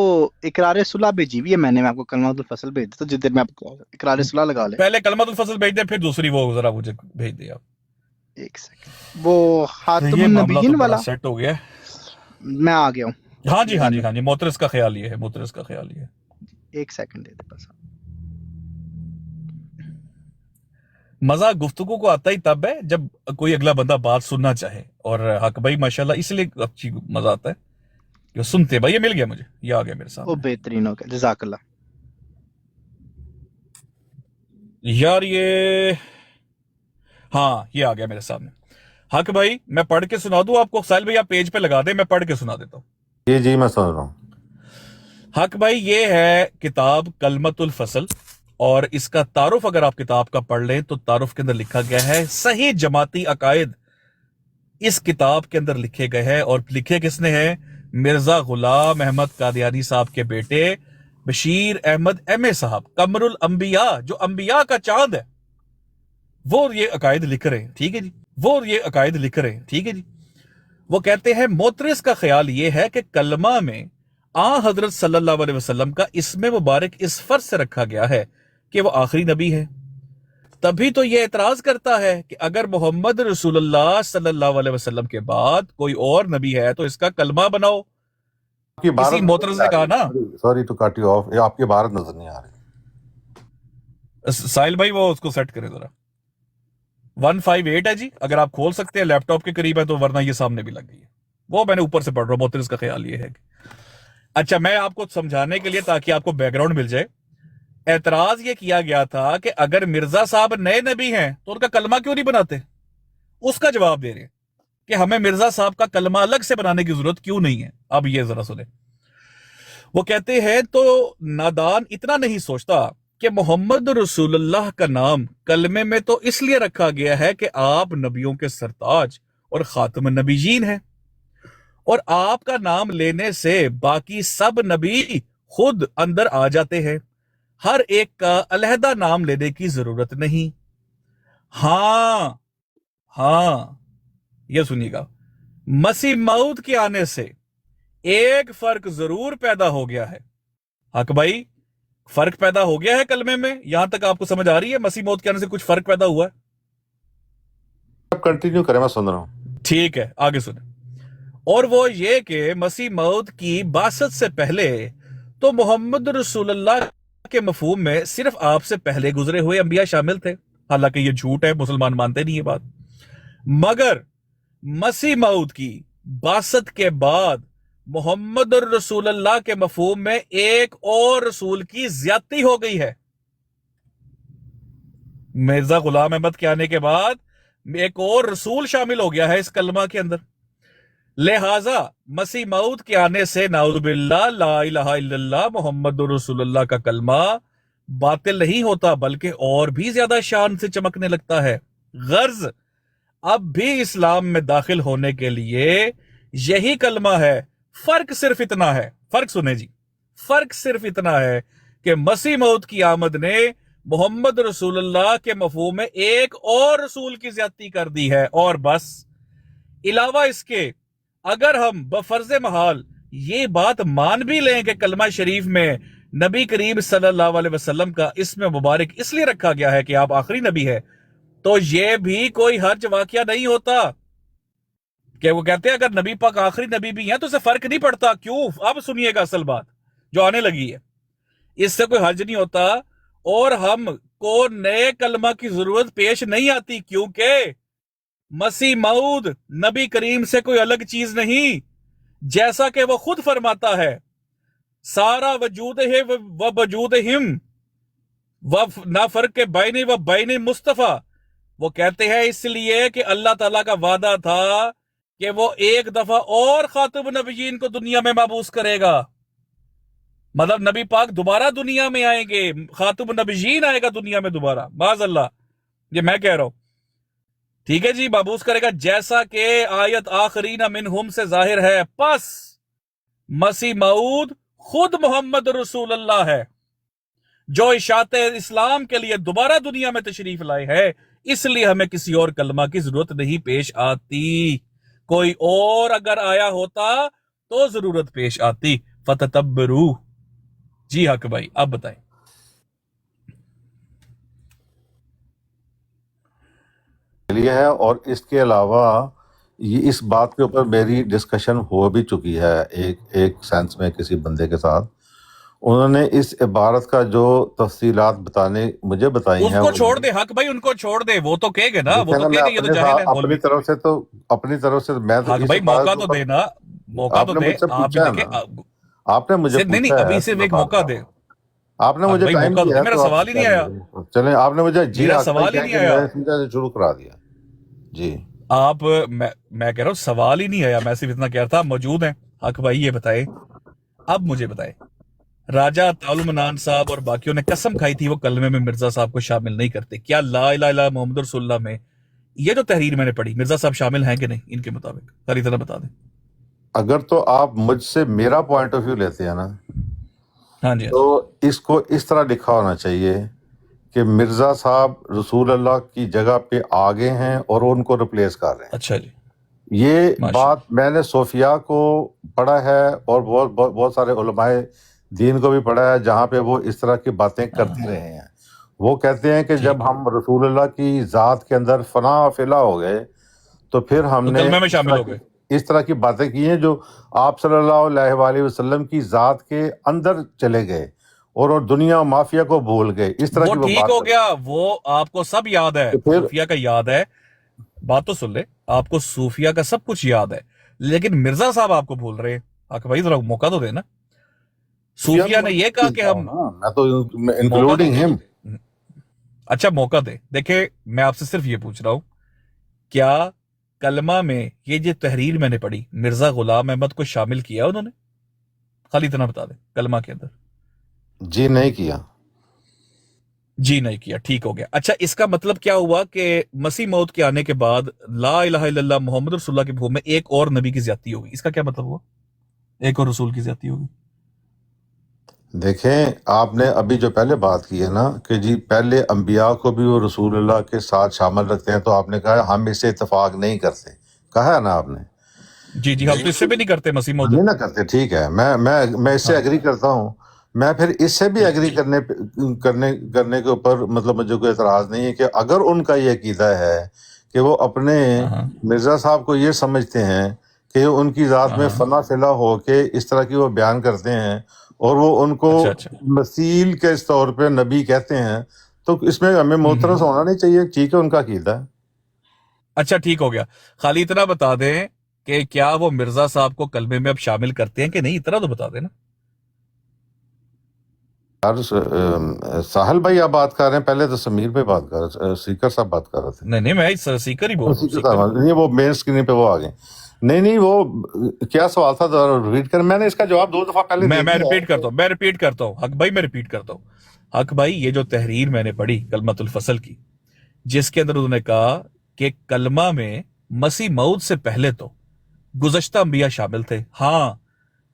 اقرار صلح بھیجی ہوئی ہے میں نے، میں آپ کو کلمت الفصل بھیج دیتا ہوں، جس دیر میں آپ کو اقرار صلح لگا لیں۔ پہلے کلمت الفصل بھیج دیں، پھر دوسری وہ ذرا مجھے بھیج دیں آپ۔ ایک سیکنڈ، وہ خاتم یہ معاملہ تو النبیین بڑا والا سیٹ ہو گیا ہے۔ میں آ گیا ہوں۔ ہاں جی ہاں جی ہاں جی، موترس کا خیال یہ ہے، موترس کا خیال یہ ہے۔ ایک سیکنڈ دے دے بس۔ مزہ گفتگو کو آتا ہی تب ہے جب کوئی اگلا بندہ بات سننا چاہے، اور حق بھائی ماشاءاللہ اس لیے اچھی مزہ آتا ہے کہ سنتے بھائی۔ یہ مل گیا مجھے، یہ آ گیا میرے وہ سامنے بہترین ہو گیا، جزاک اللہ۔ یار، یہ ہاں یہ آ گیا میرے سامنے۔ حق بھائی میں پڑھ کے سنا دوں آپ کو؟ ساحل بھائی آپ پیج پہ لگا دیں، میں پڑھ کے سنا دیتا ہوں۔ جی جی میں سمجھ رہا ہوں۔ حق بھائی یہ ہے کتاب کلمت الفصل، اور اس کا تعارف اگر آپ کتاب کا پڑھ لیں تو تعارف کے اندر لکھا گیا ہے صحیح جماعتی عقائد اس کتاب کے اندر لکھے گئے ہیں، اور لکھے کس نے ہیں؟ مرزا غلام احمد قادیانی صاحب کے بیٹے بشیر احمد ایم اے صاحب، قمر الانبیاء، جو انبیاء کا چاند ہے، وہ یہ عقائد لکھ رہے ہیں۔ ٹھیک ہے جی، وہ یہ عقائد لکھ رہے ہیں۔ ٹھیک ہے جی، وہ کہتے ہیں موترس کا خیال یہ ہے کہ کلمہ میں حضرت صلی اللہ علیہ وسلم کا اسم مبارک اس فرض سے رکھا گیا ہے کہ وہ آخری نبی ہے۔ تبھی تو یہ اعتراض کرتا ہے کہ اگر محمد رسول اللہ صلی اللہ علیہ وسلم کے بعد کوئی اور نبی ہے تو اس کا کلمہ بناؤ۔ آپ کی کسی موترس نے کہا نا، sorry to cut you off, آپ کی عبارت نظر نہیں آ رہی۔ ساحل بھائی وہ اس کو سیٹ کرے ذرا۔ 158 ہے جی، اگر آپ کھول سکتے ہیں لیپ ٹاپ کے قریب ہے تو، ورنہ یہ سامنے بھی لگ گئی ہے، وہ میں نے اوپر سے پڑھ رہا ہوں۔ موترس کا خیال یہ ہے کہ اچھا، میں آپ کو سمجھانے کے لیے تاکہ آپ کو بیک گراؤنڈ مل جائے، اعتراض یہ کیا گیا تھا کہ اگر مرزا صاحب نئے نبی ہیں تو ان کا کلمہ کیوں نہیں بناتے؟ اس کا جواب دے رہے ہیں کہ ہمیں مرزا صاحب کا کلمہ الگ سے بنانے کی ضرورت کیوں نہیں ہے۔ اب یہ ذرا سنیں، وہ کہتے ہیں تو نادان اتنا نہیں سوچتا کہ محمد رسول اللہ کا نام کلمے میں تو اس لیے رکھا گیا ہے کہ آپ نبیوں کے سرتاج اور خاتم النبیین ہیں، اور آپ کا نام لینے سے باقی سب نبی خود اندر آ جاتے ہیں، ہر ایک کا علیحدہ نام لینے کی ضرورت نہیں۔ ہاں یہ سنیے گا، مسیح موعود کے آنے سے ایک فرق ضرور پیدا ہو گیا ہے۔ حق بھائی فرق پیدا ہو گیا ہے کلمے میں، یہاں تک آپ کو سمجھ آ رہی ہے؟ مسیح موعود کے آنے سے کچھ فرق پیدا ہوا ہے؟ آپ کنٹینیو کریں، میں سن رہا ہوں۔ ٹھیک ہے آگے سنیں۔ اور وہ یہ کہ مسیح موعود کی بعثت سے پہلے تو محمد رسول اللہ کے مفہوم میں صرف آپ سے پہلے گزرے ہوئے انبیاء شامل تھے، حالانکہ یہ جھوٹ ہے، مسلمان مانتے نہیں یہ بات، مگر مسیح موعود کی بعثت کے بعد محمد الرسول اللہ کے مفہوم میں ایک اور رسول کی زیادتی ہو گئی ہے۔ مرزا غلام احمد کے آنے کے بعد ایک اور رسول شامل ہو گیا ہے اس کلمہ کے اندر، لہٰذا مسیح موعود کے آنے سے نعوذ باللہ لا الہ الا اللہ محمد رسول اللہ کا کلمہ باطل نہیں ہوتا، بلکہ اور بھی زیادہ شان سے چمکنے لگتا ہے۔ غرض اب بھی اسلام میں داخل ہونے کے لیے یہی کلمہ ہے، فرق صرف اتنا ہے، فرق سنیں جی، فرق صرف اتنا ہے کہ مسیح موعود کی آمد نے محمد رسول اللہ کے مفہوم میں ایک اور رسول کی زیادتی کر دی ہے، اور بس۔ علاوہ اس کے اگر ہم بفرض محال یہ بات مان بھی لیں کہ کلمہ شریف میں نبی کریم صلی اللہ علیہ وسلم کا اسم مبارک اس لیے رکھا گیا ہے کہ آپ آخری نبی ہے، تو یہ بھی کوئی حرج واقعہ نہیں ہوتا کہ وہ کہتے ہیں اگر نبی پاک آخری نبی بھی ہیں تو اسے فرق نہیں پڑتا۔ کیوں؟ اب سنیے گا اصل بات جو آنے لگی ہے، اس سے کوئی حرج نہیں ہوتا اور ہم کو نئے کلمہ کی ضرورت پیش نہیں آتی، کیونکہ مسیح موعود نبی کریم سے کوئی الگ چیز نہیں، جیسا کہ وہ خود فرماتا ہے سارا وجود ہے و وجود ہم و نہ فرق کے بین و بین مصطفیٰ۔ وہ کہتے ہیں اس لیے کہ اللہ تعالیٰ کا وعدہ تھا کہ وہ ایک دفعہ اور خاتم نبیین کو دنیا میں مبعوث کرے گا، مطلب نبی پاک دوبارہ دنیا میں آئیں گے، خاتم نبیین آئے گا دنیا میں دوبارہ، معاذ اللہ، یہ میں کہہ رہا ہوں، ٹھیک ہے جی، مبعوث کرے گا، جیسا کہ آیت آخرین منہم سے ظاہر ہے۔ پس مسیح موعود خود محمد رسول اللہ ہے جو اشاعت اسلام کے لیے دوبارہ دنیا میں تشریف لائے ہے، اس لیے ہمیں کسی اور کلمہ کی ضرورت نہیں پیش آتی، کوئی اور اگر آیا ہوتا تو ضرورت پیش آتی۔ فتتبرو، جی حق بھائی آپ بتائیں۔ لیے ہے، اور اس کے علاوہ یہ اس بات کے اوپر میری ڈسکشن ہو بھی چکی ہے ایک سینس میں کسی بندے کے ساتھ، انہوں نے اس عبارت کا جو تفصیلات مجھے بتائی اس ہیں، کو چھوڑ دے حق بھائی، ان کو چھوڑ دے، وہ تو کہے گے نا، وہ تو کہے گے یہ تو جاہل ہے اپنی مولوی۔ طرف سے میں تو حق اس بھائی عبارت موقع کے تو اوپر دینا، موقع تو آپ نے دے، مجھ سے آپ پوچھا ہے دیکھیں نا، آپ نے مجھے نہیں پوچھا ابھی ہے صرف تو ایک میں موقع بات دے، کر رہا ہوں۔ آپ نے حق مجھے بھائی ٹائم موقع تو دیا دے، ہے میرا تو آپ سوال ہی نہیں کیا آیا، لیں؟ چلیں، آپ نے مجھے جی میرا حق بھائی سوال ہی کہہ نہیں کے آیا، میں سمجھا شروع کرا دیا۔ جی آپ میں کہہ رہا ہوں سوال ہی نہیں آیا، میں صرف اتنا کہہ رہا تھا موجود ہیں حق بھائی، یہ بتائے، اب مجھے بتائے، راجہ تعلمنان صاحب اور باقیوں نے قسم کھائی تھی وہ کلمے میں مرزا صاحب کو شامل نہیں کرتے، کیا لا الہ الا اللہ محمد رسول اللہ میں یہ جو تحریر میں نے پڑھی مرزا صاحب شامل ہیں کہ نہیں ان کے مطابق؟ ساری طرح بتا دیں۔ اگر تو آپ مجھ سے میرا پوائنٹ آف ویو لیتے ہیں نا، ہاں جی، تو اس کو اس طرح لکھا ہونا چاہیے کہ مرزا صاحب رسول اللہ کی جگہ پہ آگے ہیں اور ان کو ریپلیس کر رہے ہیں۔ اچھا جی، یہ ماشاء بات میں نے صوفیاء کو پڑھا ہے اور بہت سارے علماء دین کو بھی پڑھا ہے جہاں پہ وہ اس طرح کی باتیں کرتے رہے ہیں۔ وہ کہتے ہیں کہ ٹھیک جب ہم رسول اللہ کی ذات کے اندر فنا فلا ہو گئے تو پھر ہم تو نے کلمے میں شامل ہو گئے، اس طرح کی باتیں کی ہیں جو آپ صلی اللہ علیہ وآلہ وسلم کی ذات کے اندر چلے گئے اور دنیا مافیا کو بھول گئے، اس طرح وہ کی وہ ٹھیک بات ہو کرتے گیا، وہ آپ کو سب یاد ہے، ہیں۔ پھر صوفیہ کا یاد ہے، بات تو سن لے، آپ کو صوفیہ کا سب کچھ یاد ہے، لیکن مرزا صاحب آپ کو بھول رہے ہیں۔ حق بھائی ذرا موقع تو دے نا، صوفیہ نے یہ کہا کہ ہم میں تو موقع تو انکلوڈنگ ہم اچھا موقع دے، دیکھیں میں آپ سے صرف یہ پوچھ رہا ہوں، کیا کلمہ میں یہ جو تحریر میں نے پڑھی مرزا غلام احمد کو شامل کیا انہوں نے؟ خالی اتنا بتا دیں کلمہ کے اندر۔ جی نہیں کیا۔ جی نہیں کیا، ٹھیک ہو گیا۔ اچھا اس کا مطلب کیا ہوا کہ مسیح موعود کے آنے کے بعد لا الہ الا اللہ محمد رسول اللہ کے مفہوم میں ایک اور نبی کی زیادتی ہوگی، اس کا کیا مطلب ہوا؟ ایک اور رسول کی زیادتی ہوگی؟ دیکھیں آپ نے ابھی جو پہلے بات کی ہے نا کہ جی پہلے انبیاء کو بھی وہ رسول اللہ کے ساتھ شامل رکھتے ہیں، تو آپ نے کہا ہم اس سے اتفاق نہیں کرتے، کہا ہے نا آپ نے؟ جی جی، ہم تو اس سے بھی نہیں کرتے مسیح موعود، نہیں نہ کرتے، ٹھیک ہے، میں اس سے ہاں ایگری کرتا ہوں۔ میں پھر اس سے بھی ایگری کرنے کے اوپر مطلب مجھے کوئی اعتراض نہیں ہے کہ اگر ان کا یہ عقیدہ ہے کہ وہ اپنے ہاں مرزا صاحب کو یہ سمجھتے ہیں کہ ان کی ذات میں فنا فلا ہو کے اس طرح کی وہ بیان کرتے ہیں اور وہ ان کو اچھا اچھا، مثیل کے اس طور پہ نبی کہتے ہیں، تو اس میں ہمیں معترض ہونا نہیں چاہیے، ٹھیک ہے، ان کا عقیدہ ہے۔ اچھا ٹھیک ہو گیا، خالی اتنا بتا دیں کہ کیا وہ مرزا صاحب کو کلمے میں اب شامل کرتے ہیں کہ نہیں، اتنا تو بتا دیں نا۔ ساحل بھائی آپ بات کر رہے ہیں، پہلے تو سمیر بھائی بات کر رہے، سیکر صاحب بات کر رہے تھے۔ نہیں میں سیکر ہی بول رہا ہوں، سیکر سیکر صاحب نہیں، وہ مین اسکرین پہ وہ آ گئے۔ نہیں وہ کیا سوال تھا ریپیٹ کر، میں نے اس کا جواب 2 دفعہ پہلے دے میں دیا ریپیٹ کرتا ہوں حق بھائی، میں ریپیٹ کرتا ہوں حق بھائی، یہ جو تحریر میں نے پڑھی کلمۃ الفصل کی، جس کے اندر انہوں نے کہا کہ کلمہ میں مسیح موعود سے پہلے تو گزشتہ انبیاء شامل تھے، ہاں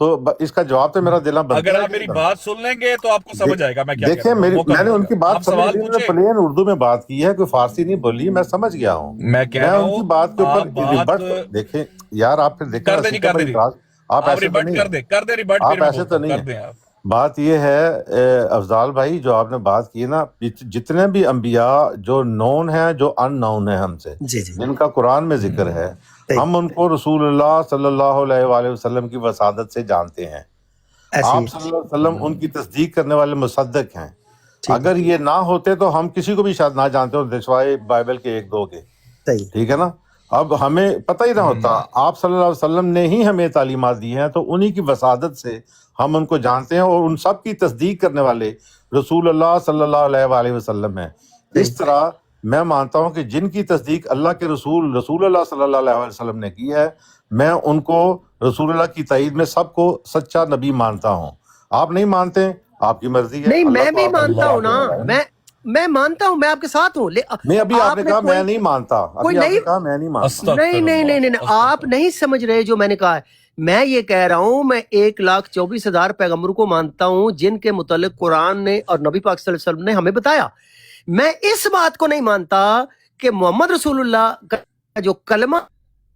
تو اس کا جواب تو میرا دینا بنتا اگر ہے آپ میری بات سن لیں گے تو آپ کو سمجھ آئے گا میں کیا کہہ دیکھیں رہا ہوں. موقع میں نے دوں ان گا. کی بات آپ سمجھ سوال لی, انہوں نے پوچھے. پلین اردو میں بات کی ہے, کوئی فارسی نہیں بولی, میں سمجھ گیا ہوں. میں کہہ میں رہا ان کی ہوں بات کے آپ اوپر ریبٹ بات دیکھیں یار, آپ پھر دیکھیں کر دیں جی, سیکھا کر دیں بھائی جی. راز, آپ آپ ایسے تو ریبٹ نہیں ہیں, کر دیں ریبٹ, پھر آپ میں ایسے بولتا تو ہوں. نہیں کر ہیں. دیں آپ. بات یہ ہے افضال بھائی, جو آپ نے بات کی نا, جتنے بھی انبیاء جو نون ہیں جو ان نون ہیں ہم سے, جی جی جن کا قرآن میں ذکر ہے, ہم ان کو رسول اللہ صلی اللہ علیہ وآلہ وسلم کی وسادت سے جانتے ہیں. ایسے آپ صلی اللہ علیہ وسلم ان کی تصدیق کرنے والے مصدق ہیں. ٹھیک ہے, اگر یہ نہ ہوتے تو ہم کسی کو بھی شاید نہ جانتے ہو سوائے بائبل کے ایک دو کے, صحیح. ٹھیک ہے نا. اب ہمیں پتہ ہی نہ ہوتا, آپ صلی اللہ علیہ وسلم نے ہی ہمیں تعلیمات دی ہیں, تو انہی کی وسادت سے ہم ان کو جانتے ہیں, اور ان سب کی تصدیق کرنے والے رسول اللہ صلی اللہ علیہ وآلہ وسلم ہیں. اس طرح میں مانتا ہوں کہ جن کی تصدیق اللہ کے رسول اللہ صلی اللہ علیہ وسلم نے کی ہے, میں ان کو رسول اللہ کی تائید میں سب کو سچا نبی مانتا ہوں. آپ نہیں مانتے, آپ کی مرضی ہے. نہیں, اللہ میں کو بھی آپ مانتا ہوں نا, نہیں, میں مانتا ہوں, میں آپ کے ساتھ ہوں. ابھی آپ نے کہا کوئی میں نہیں مانتا, کوئی ابھی آپ نہیں, نے کہا میں نہیں مانتا. استغفر نہیں, اللہ. آپ نہیں سمجھ رہے جو میں نے کہا ہے. میں یہ کہہ رہا ہوں, میں 1,24,000 پیغمبروں کو مانتا ہوں جن کے متعلق قرآن نے اور نبی پاک صلی اللہ علیہ وسلم نے ہمیں بتایا. میں اس بات کو نہیں مانتا کہ محمد رسول اللہ کا جو کلمہ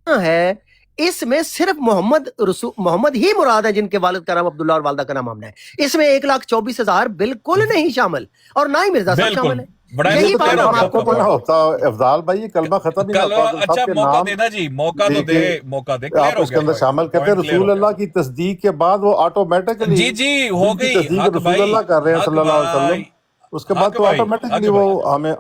ہے اس میں صرف محمد ہی مراد ہے, جن کے والد کا نام عبداللہ اور والدہ کا نام آمنہ ہے. اس میں 1,24,000 بالکل نہیں شامل, اور نہ ہی مرزا صاحب شامل ہے. بڑا یہی تو بات کلمہ ہم آپ کو ختم نہ ہوتا افضال بھائی, یہ کلمہ ختم ہی نہ ہوتا. تو اچھا سب کے موقع نام دینا جی, موقع تو لے دے, کے موقع دے. کلیئر آپ ہو اس کے گیا اندر شامل کرتے ہیں. رسول اللہ کی تصدیق کے بعد وہ آٹومیٹکلی جی جی ہو جن کی گئی. تصدیق حق رسول بھائی, اللہ کر رہے ہیں حق صلی اللہ علیہ وسلم, بھائی, اس کے بعد حق تو بھائی, آٹومیٹکلی حق وہ بھائی.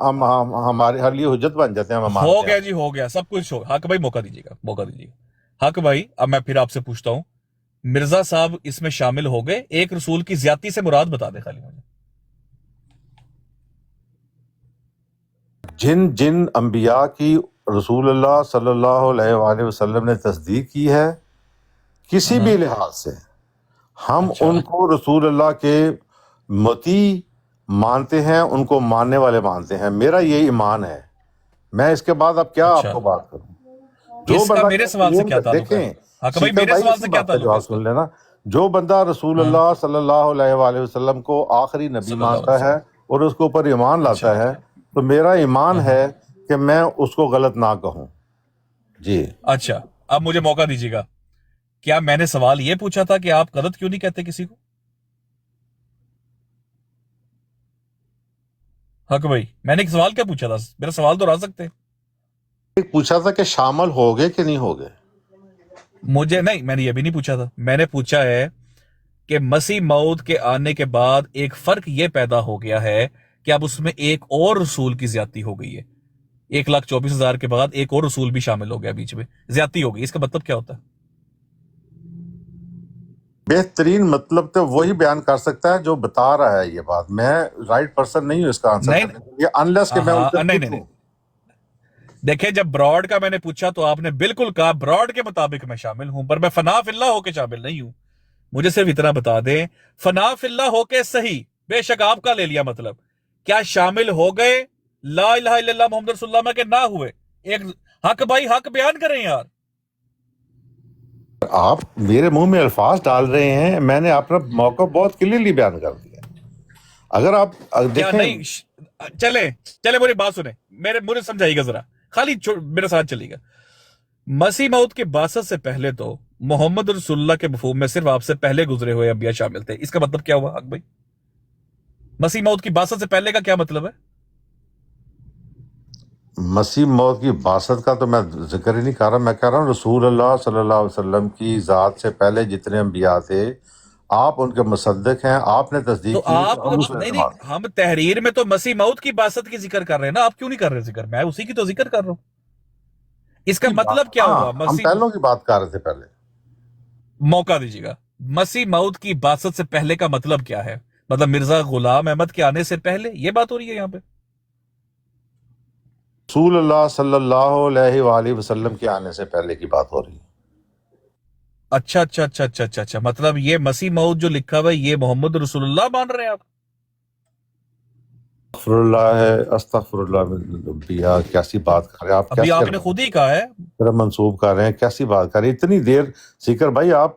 ہمارے لیے حجت بن جاتے ہیں. ہم ہو مانتے گیا ہیں. جی, ہو گیا سب کچھ. حق بھائی موقع دیجیے گا, موقع دیجیے گا. حق بھائی, اب میں پھر آپ سے پوچھتا ہوں, مرزا صاحب اس میں شامل ہو گئے, ایک رسول کی زیادتی سے مراد بتا دے خالی مجھے. جن انبیاء کی رسول اللہ صلی اللہ علیہ وآلہ وسلم نے تصدیق کی ہے کسی بھی لحاظ سے, ہم اچھا. ان کو رسول اللہ کے مطیع مانتے ہیں, ان کو ماننے والے مانتے ہیں. میرا یہ ایمان ہے. میں اس کے بعد اب کیا آپ اچھا, کو بات کروں. جو اس کا بندہ میرے سوال سے کیا تعلق ہے؟ دیکھیں حق بھائی, سیکر میرے بھائی, سوال اسی سے کیا بات کا تعلق ہے جواب اس کا؟ سن لینا. جو بندہ رسول اللہ صلی اللہ علیہ وآلہ وسلم کو آخری نبی صلی اللہ علیہ مانتا ہے وسلم. اور اس کے اوپر ایمان لاتا اچھا. ہے, تو میرا ایمان ہے کہ میں اس کو غلط نہ کہوں. جی اچھا, اب مجھے موقع دیجیے گا. کیا میں نے سوال یہ پوچھا تھا کہ آپ غلط کیوں نہیں کہتے کسی کو؟ حق بھائی, میں نے ایک سوال کیا پوچھا تھا, میرا سوال تو رہ سکتے. پوچھا تھا کہ شامل ہو گئے کہ نہیں ہو گئے. مجھے نہیں, میں نے یہ بھی نہیں پوچھا تھا. میں نے پوچھا ہے کہ مسیح موعود کے آنے کے بعد ایک فرق یہ پیدا ہو گیا ہے کہ اب اس میں ایک اور رسول کی زیادتی ہو گئی ہے. 1,24,000 کے بعد ایک اور رسول بھی شامل ہو گیا, بیچ میں زیادتی ہو گئی. اس کا مطلب کیا ہوتا ہے؟ بہترین مطلب تو وہی بیان کر سکتا ہے جو بتا رہا ہے یہ بات. میں رائٹ پرسن نہیں ہوں اس کا آنسر نہیں, کرنے کے لیے, انلیس کہ میں ان سے نہیں, پوچھوں. دیکھیں, جب براڈ کا میں نے پوچھا تو آپ نے بالکل کہا براڈ کے مطابق میں شامل ہوں, پر میں فنا فی اللہ ہو کے شامل نہیں ہوں. مجھے صرف اتنا بتا دیں, فنا فی اللہ ہو کے صحیح, بے شک آپ کا لے لیا مطلب, کیا شامل ہو گئے لا الہ الا اللہ محمد رسول اللہ میں کہ نہ ہوئے؟ ایک حق بھائی, حق بیان کریں یار. آپ میرے منہ میں الفاظ ڈال رہے ہیں, میں نے اپنا موقع بہت کلیئرلی بیان کر دیا. اگر آپ کیا دیکھیں, نہیں, چلے میری بات سنیں, مجھے سمجھائیے گا ذرا, خالی میرے ساتھ چلیے گا. مسیح موعود کے بعثت سے پہلے تو محمد رسول اللہ کے مفہوم میں صرف آپ سے پہلے گزرے ہوئے انبیاء شامل تھے. اس کا مطلب کیا ہوا حق بھائی؟ مسیح موعود کی بعثت سے پہلے کا کیا مطلب ہے؟ مسیح موت کی بعثت کا تو میں ذکر ہی نہیں کر رہا. میں کہہ رہا ہوں رسول اللہ صلی اللہ علیہ وسلم کی ذات سے پہلے جتنے انبیاء تھے آپ ان کے مصدق ہیں, آپ نے تو تصدیق کی, آپ ہم اس میں نہیں, ہم تحریر میں تو مسیح موعود کی بعثت کی ذکر کر رہے ہیں نا, آپ کیوں نہیں کر رہے ذکر؟ میں اسی کی تو ذکر کر رہا ہوں. اس کا مطلب کیا ہوا؟ ہم پہلوں کی بات کر رہے تھے پہلے. موقع دیجیے گا. مسیح موعود کی بعثت سے پہلے کا مطلب کیا ہے؟ مطلب مرزا غلام احمد کے آنے سے پہلے, یہ بات ہو رہی ہے یہاں پہ؟ رسول اللہ صلی اللہ علیہ وآلہ وسلم کے آنے سے پہلے کی بات ہو رہی ہے. اچھا, مطلب یہ مسیح موعود جو لکھا ہوا ہے یہ محمد رسول اللہ مان رہے ہیں آپ؟ استغفر اللہ ہے, استغفر اللہ. بھیا کیسی بات کر رہے ہیں آپ, ابھی آپ نے خود ہی کہا ہے. منسوب کر رہے ہیں, کیسی بات کر رہے ہیں اتنی دیر. سیکر بھائی آپ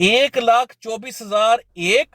1,24,001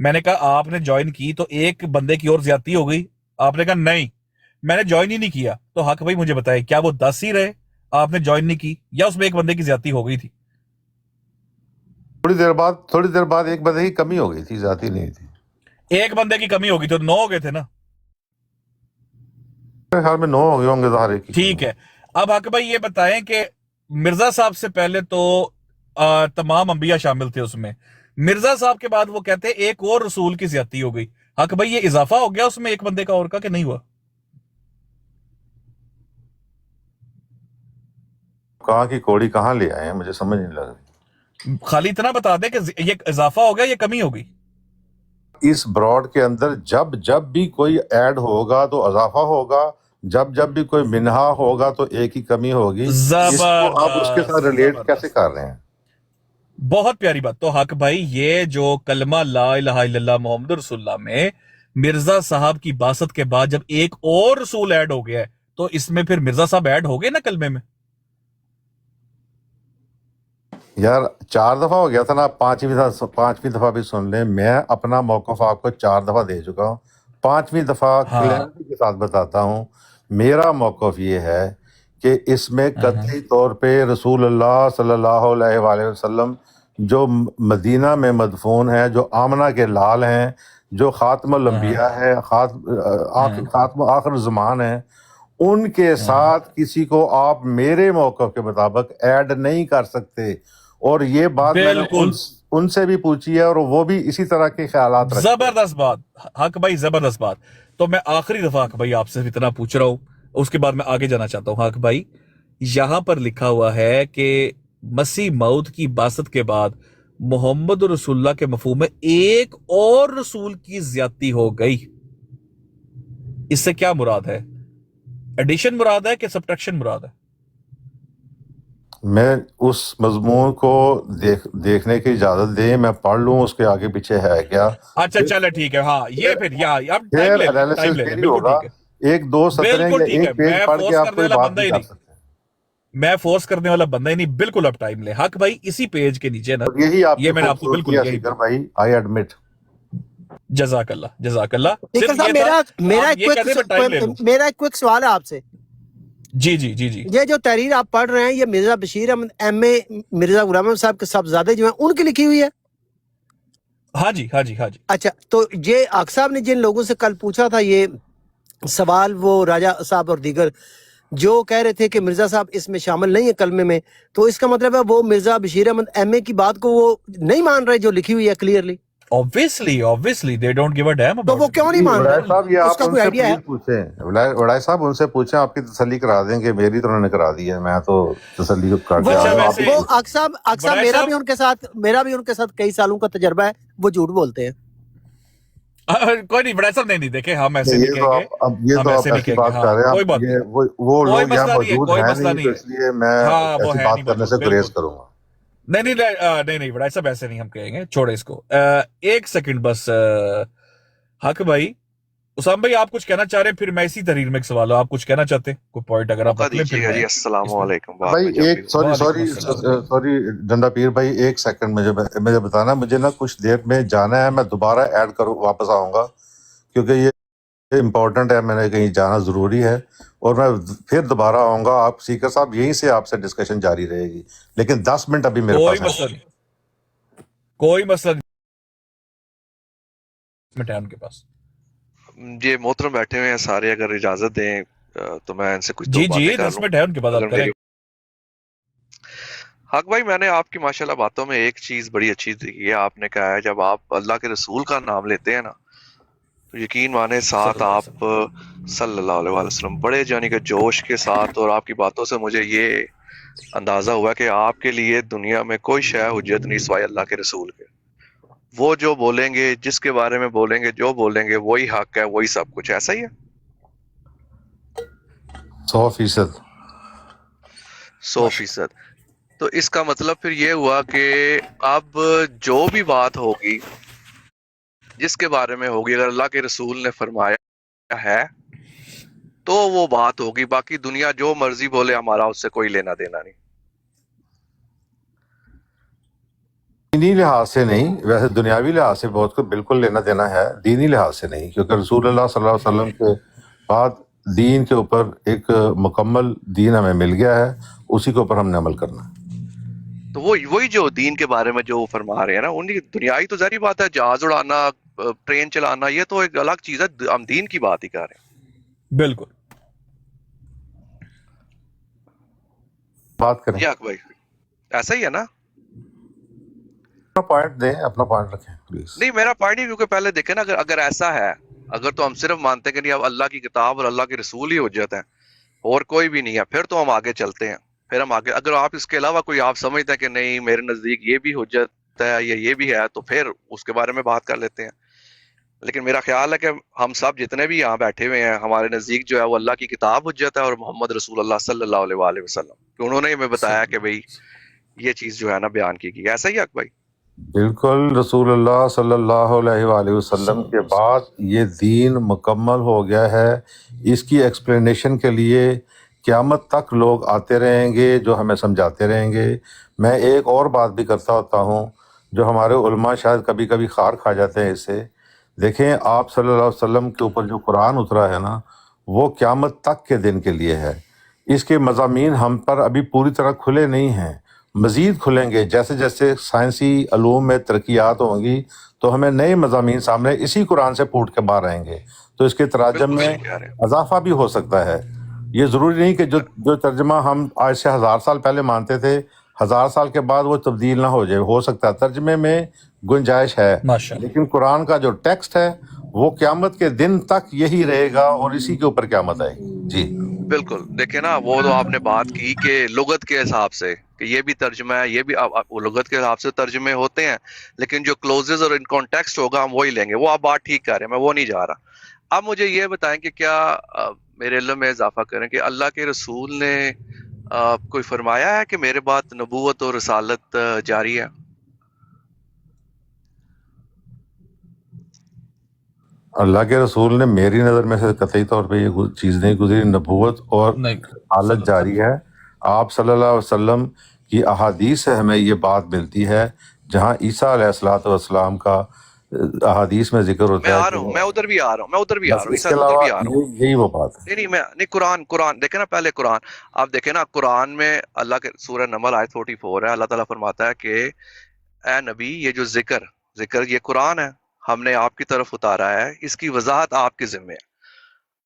میں نے کہا آپ نے جوائن کی تو ایک بندے کی اور زیادتی ہو گئی, آپ نے کہا نہیں میں نے جوائن ہی نہیں کیا. تو حق بھائی مجھے بتائے کیا وہ 10 ہی رہے, آپ نے جوائن نہیں کی, یا اس میں ایک بندے کی زیادتی ہو گئی تھی؟ تھوڑی دیر بعد ایک بندے کی کمی ہو گئی تھی, ذاتی نہیں تھی. ایک بندے کی کمی ہوگی تو 9 ہو گئے تھے نا. میرے خیال میں 9 ہو گئے ہوں گے ظاہر کی. ٹھیک ہے, اب حق بھائی یہ بتائیں کہ مرزا صاحب سے پہلے تو تمام انبیاء شامل تھے اس میں, مرزا صاحب کے بعد وہ کہتے ہیں ایک اور رسول کی زیادتی ہو گئی. حق بھائی یہ اضافہ ہو گیا اس میں ایک بندے کا اور کا کہ نہیں ہوا؟ کہاں کی کوڑی کہاں لے آئے ہیں, مجھے سمجھ نہیں لگ رہی. خالی اتنا بتا دیں کہ یہ اضافہ ہو گیا یا کمی ہو گئی. اس براڈ کے اندر جب بھی کوئی ایڈ ہوگا تو اضافہ ہوگا, جب بھی کوئی منہا ہوگا تو ایک ہی کمی ہوگی. اس کو آپ اس کے ساتھ ریلیٹ کیسے کر رہے ہیں؟ بہت پیاری بات. تو حق بھائی یہ جو کلمہ لا الہ الا اللہ محمد رسول اللہ میں مرزا صاحب کی باسط کے بعد جب ایک اور رسول ایڈ ہو گیا ہے تو اس میں پھر مرزا صاحب ایڈ ہو گئے نا کلمے میں. یار 4 دفعہ ہو گیا تھا نا, 5ویں دفعہ بھی سن لیں. میں اپنا موقف آپ کو 4 دفعہ دے چکا ہوں, 5ویں دفعہ کلیئرٹی کے ساتھ بتاتا ہوں. میرا موقف یہ ہے کہ اس میں قطعی طور پہ رسول اللہ صلی اللہ علیہ وآلہ وسلم جو مدینہ میں مدفون ہیں, جو آمنہ کے لال ہیں, جو خاتم الانبیاء ہے, خاتم آخر زمان ہیں, ان کے ساتھ کسی کو آپ میرے موقف کے مطابق ایڈ نہیں کر سکتے. اور یہ بات میں نے ان سے بھی پوچھی ہے اور وہ بھی اسی طرح کے خیالات رکھتے ہیں. زبردست بات حق بھائی, زبردست بات. تو میں آخری دفعہ حق بھائی آپ سے اتنا پوچھ رہا ہوں, اس کے بعد میں آگے جانا چاہتا ہوں. حق بھائی یہاں پر لکھا ہوا ہے کہ مسیح موعود کی باسط کے بعد محمد رسول اللہ کے مفہوم میں ایک اور رسول کی زیادتی ہو گئی. اس سے کیا مراد ہے؟ ایڈیشن مراد ہے کہ سبٹریکشن مراد ہے؟ میں اس مضمون کو دیکھنے کی اجازت دیں, میں پڑھ لوں اس کے آگے پیچھے ہے کیا. اچھا چلے ٹھیک ہے. ہاں یہ پھر اب ٹائم لے لیں, بالکل ہوگا. ٹھیک ہے, 1-2 سطریں یا ایک پیج پڑھ کے آپ کوئی بات نہیں کر سکتے. میں فورس کرنے والا بندہ ہی نہیں, بالکل اب ٹائم لے. حق بھائی اسی پیج کے نیچے نا, یہی آپ یہ میں نے آپ کو بالکل یہی سیکر بھائی, آئی ایڈمٹ. جزاک اللہ جزاک اللہ. سیکر صاحب میرا ایک کوئک سوال ہے آپ سے. جی جی جی جی, یہ جو تحریر آپ پڑھ رہے ہیں یہ مرزا بشیر احمد ایم اے مرزا غلام احمد صاحب کے صاحبزادے جو ہیں ان کی لکھی ہوئی ہے؟ ہاں جی ہاں جی ہاں جی. اچھا, تو یہ آق صاحب نے جن لوگوں سے کل پوچھا تھا یہ سوال, وہ راجہ صاحب اور دیگر جو کہہ رہے تھے کہ مرزا صاحب اس میں شامل نہیں ہے کلمے میں, تو اس کا مطلب ہے وہ مرزا بشیر احمد ایم اے کی بات کو وہ نہیں مان رہے جو لکھی ہوئی ہے clearly. Obviously they don't give a damn about تو وہ کیوں نہیں مان وڑائے رہے؟ صاحب یہ اس آپ کا ان کوئی سے آئیڈیا ہے؟ پلیز پوچھیں, وڑائے صاحب ان سے پوچھیں, آپ کی تسلی کرا دیں کہ میری تو انہوں نے کرا دی ہے, میں تو تسلی کر کے وہ آق صاحب میرا بھی ان کے ساتھ کئی سالوں کا تجربہ ہے, وہ جھوٹ بولتے ہیں. کوئی نہیں بڑا صاحب, نہیں دیکھیں ہم ایسے نہیں کہیں گے, اب یہ تو آپ ایسی بات کر رہے ہیں, وہ لوگ یہاں موجود ہیں نہیں, تو اس لیے میں ایسی بات کرنے سے گریز کروں گا. نہیں بڑا صاحب ایسے نہیں ہم کہیں گے, چھوڑے اس کو. ایک سیکنڈ بس. حق بھائی, اسام بھائی آپ کچھ کہنا چاہ رہے ہیں, پھر میں اسی تحریر میں ایک سوال ہوں, آپ کچھ کہنا چاہتے ہیں کوئی پوائنٹ اگر آپ رکھ لیں پھر میں. السلام علیکم بھائی ایک سوری ڈنڈا پیر بھائی, ایک سیکنڈ مجھے بتانا, مجھے نا کچھ دیر میں جانا ہے, میں دوبارہ ایڈ کروں واپس آؤں گا کیونکہ یہ امپورٹنٹ ہے, میں نے کہیں جانا ضروری ہے, اور میں پھر دوبارہ آؤں گا. آپ سیکر صاحب یہیں سے آپ سے ڈسکشن جاری رہے گی, لیکن 10 منٹ ابھی میرے پاس ہے. کوئی مسئلہ نہیں ان کے پاس. یہ محترم بیٹھے ہوئے ہیں سارے, اگر اجازت دیں تو میں ان سے کچھ جی 10 منٹ ہے ان کے پاس, آپ کریں. حق بھائی میں نے آپ کی ماشاءاللہ باتوں میں ایک چیز بڑی اچھی دیکھی ہے, آپ نے کہا ہے جب آپ اللہ کے رسول کا نام لیتے ہیں نا تو یقین مانے ساتھ آپ صلی اللہ علیہ وسلم بڑے یعنی کہ جوش کے ساتھ, اور آپ کی باتوں سے مجھے یہ اندازہ ہوا کہ آپ کے لیے دنیا میں کوئی شے حجت نہیں سوائے اللہ کے رسول کے. وہ جو بولیں گے, جس کے بارے میں بولیں گے, جو بولیں گے وہی حق ہے, وہی سب کچھ, ایسا ہی ہے 100%. 100%. تو اس کا مطلب پھر یہ ہوا کہ اب جو بھی بات ہوگی جس کے بارے میں ہوگی, اگر اللہ کے رسول نے فرمایا ہے تو وہ بات ہوگی, باقی دنیا جو مرضی بولے ہمارا اس سے کوئی لینا دینا نہیں. دینی لحاظ سے نہیں، ویسے دنیاوی لحاظ سے بہت کچھ بالکل لینا دینا ہے، دینی لحاظ سے نہیں، کیونکہ رسول اللہ صلی اللہ علیہ وسلم کے بعد دین کے اوپر ایک مکمل دین ہمیں مل گیا ہے، اسی کے اوپر ہم نے عمل کرنا ہے۔ تو وہی جو دین کے بارے میں جو وہ فرما رہے ہیں نا، ان کی دنیائی تو ظاہری بات ہے، جہاز اڑانا، ٹرین چلانا، یہ تو ایک الگ چیز ہے، ہم دین کی بات ہی کر رہے ہیں۔ بالکل بات کریں، یا بھائی ایسا ہی ہے نا؟ اپنا پوائنٹ دیں، اپنا پوائنٹ رکھیں پلیز۔ نہیں، میرا پوائنٹ ہی، کیونکہ پہلے دیکھیں نا، اگر ایسا ہے، اگر تو ہم صرف مانتے ہیں کہ نہیں اب اللہ کی کتاب اور اللہ کے رسول ہی حجت ہے اور کوئی بھی نہیں ہے، پھر تو ہم آگے چلتے ہیں، پھر ہم آگے، اگر آپ اس کے علاوہ کوئی آپ سمجھتے ہیں کہ نہیں میرے نزدیک یہ بھی حجت ہے یا یہ بھی ہے، تو پھر اس کے بارے میں بات کر لیتے ہیں۔ لیکن میرا خیال ہے کہ ہم سب جتنے بھی یہاں بیٹھے ہوئے ہیں، ہمارے نزدیک جو ہے وہ اللہ کی کتاب حجت ہے اور محمد رسول اللہ صلی اللہ علیہ وآلہ وسلم، کہ انہوں نے ہمیں بتایا کہ بھئی یہ چیز جو ہے نا بیان کی گئی ہے۔ ایسا ہی ہے بھائی؟ بالکل، رسول اللہ صلی اللہ علیہ وآلہ وسلم کے بعد یہ دین مکمل ہو گیا ہے۔ اس کی ایکسپلینیشن کے لیے قیامت تک لوگ آتے رہیں گے جو ہمیں سمجھاتے رہیں گے۔ میں ایک اور بات بھی کرتا ہوتا ہوں جو ہمارے علماء شاید کبھی کبھی خار کھا جاتے ہیں اس سے۔ دیکھیں، آپ صلی اللہ علیہ وسلم کے اوپر جو قرآن اترا ہے نا، وہ قیامت تک کے دن کے لیے ہے۔ اس کے مضامین ہم پر ابھی پوری طرح کھلے نہیں ہیں، مزید کھلیں گے۔ جیسے جیسے سائنسی علوم میں ترقیات ہوں گی تو ہمیں نئے مضامین سامنے اسی قرآن سے پھوٹ کے باہر آئیں گے، تو اس کے تراجم بالکل میں صحیح کہہ رہے ہیں۔ اضافہ بھی ہو سکتا ہے۔ یہ ضروری نہیں کہ جو ترجمہ ہم آج سے 1000 سال پہلے مانتے تھے، 1000 سال کے بعد وہ تبدیل نہ ہو جائے، ہو سکتا ہے ترجمے میں گنجائش ہے، ماشاء اللہ۔ لیکن قرآن کا جو ٹیکسٹ ہے وہ قیامت کے دن تک یہی رہے گا اور اسی کے اوپر قیامت آئے گی۔ جی بالکل، دیکھیں نا، وہ تو آپ نے بات کی کہ لغت کے حساب سے کہ یہ بھی ترجمہ ہے، یہ بھی وہ لغت کے حساب سے ترجمے ہوتے ہیں، لیکن جو کلوزز اور ان کانٹیکسٹ ہوگا ہم وہی لیں گے۔ وہ آپ بات ٹھیک کر رہے ہیں، میں وہ نہیں جا رہا۔ اب مجھے یہ بتائیں کہ کیا میرے علم میں اضافہ کریں کہ اللہ کے رسول نے کوئی فرمایا ہے کہ میرے بعد نبوت اور رسالت جاری ہے؟ اللہ کے رسول نے میری نظر میں سے قطعی طور پہ یہ چیز نہیں گزری، نبوت اور نہیں، حالت جاری ہے۔ آپ صلی اللہ علیہ وسلم کی احادیث سے ہمیں یہ بات ملتی ہے، جہاں عیسیٰ علیہ السلام کا احادیث میں ذکر میں ہوتا ہے آ رہا کہ ہوں، میں ادھر بھی آ رہا ہوں، اس عیسیٰ کے ادھر علاوہ بھی آ رہا ہوں۔ یہی وہ بات ہے۔ نہیں، قرآن دیکھیں نا، پہلے قرآن آپ دیکھیں نا، قرآن میں اللہ کے سورہ نمل آیت 44 ہے، اللہ تعالیٰ فرماتا ہے کہ اے نبی، یہ جو ذکر یہ قرآن ہے، ہم نے آپ کی طرف اتارا ہے، اس کی وضاحت آپ کے ذمے ہے۔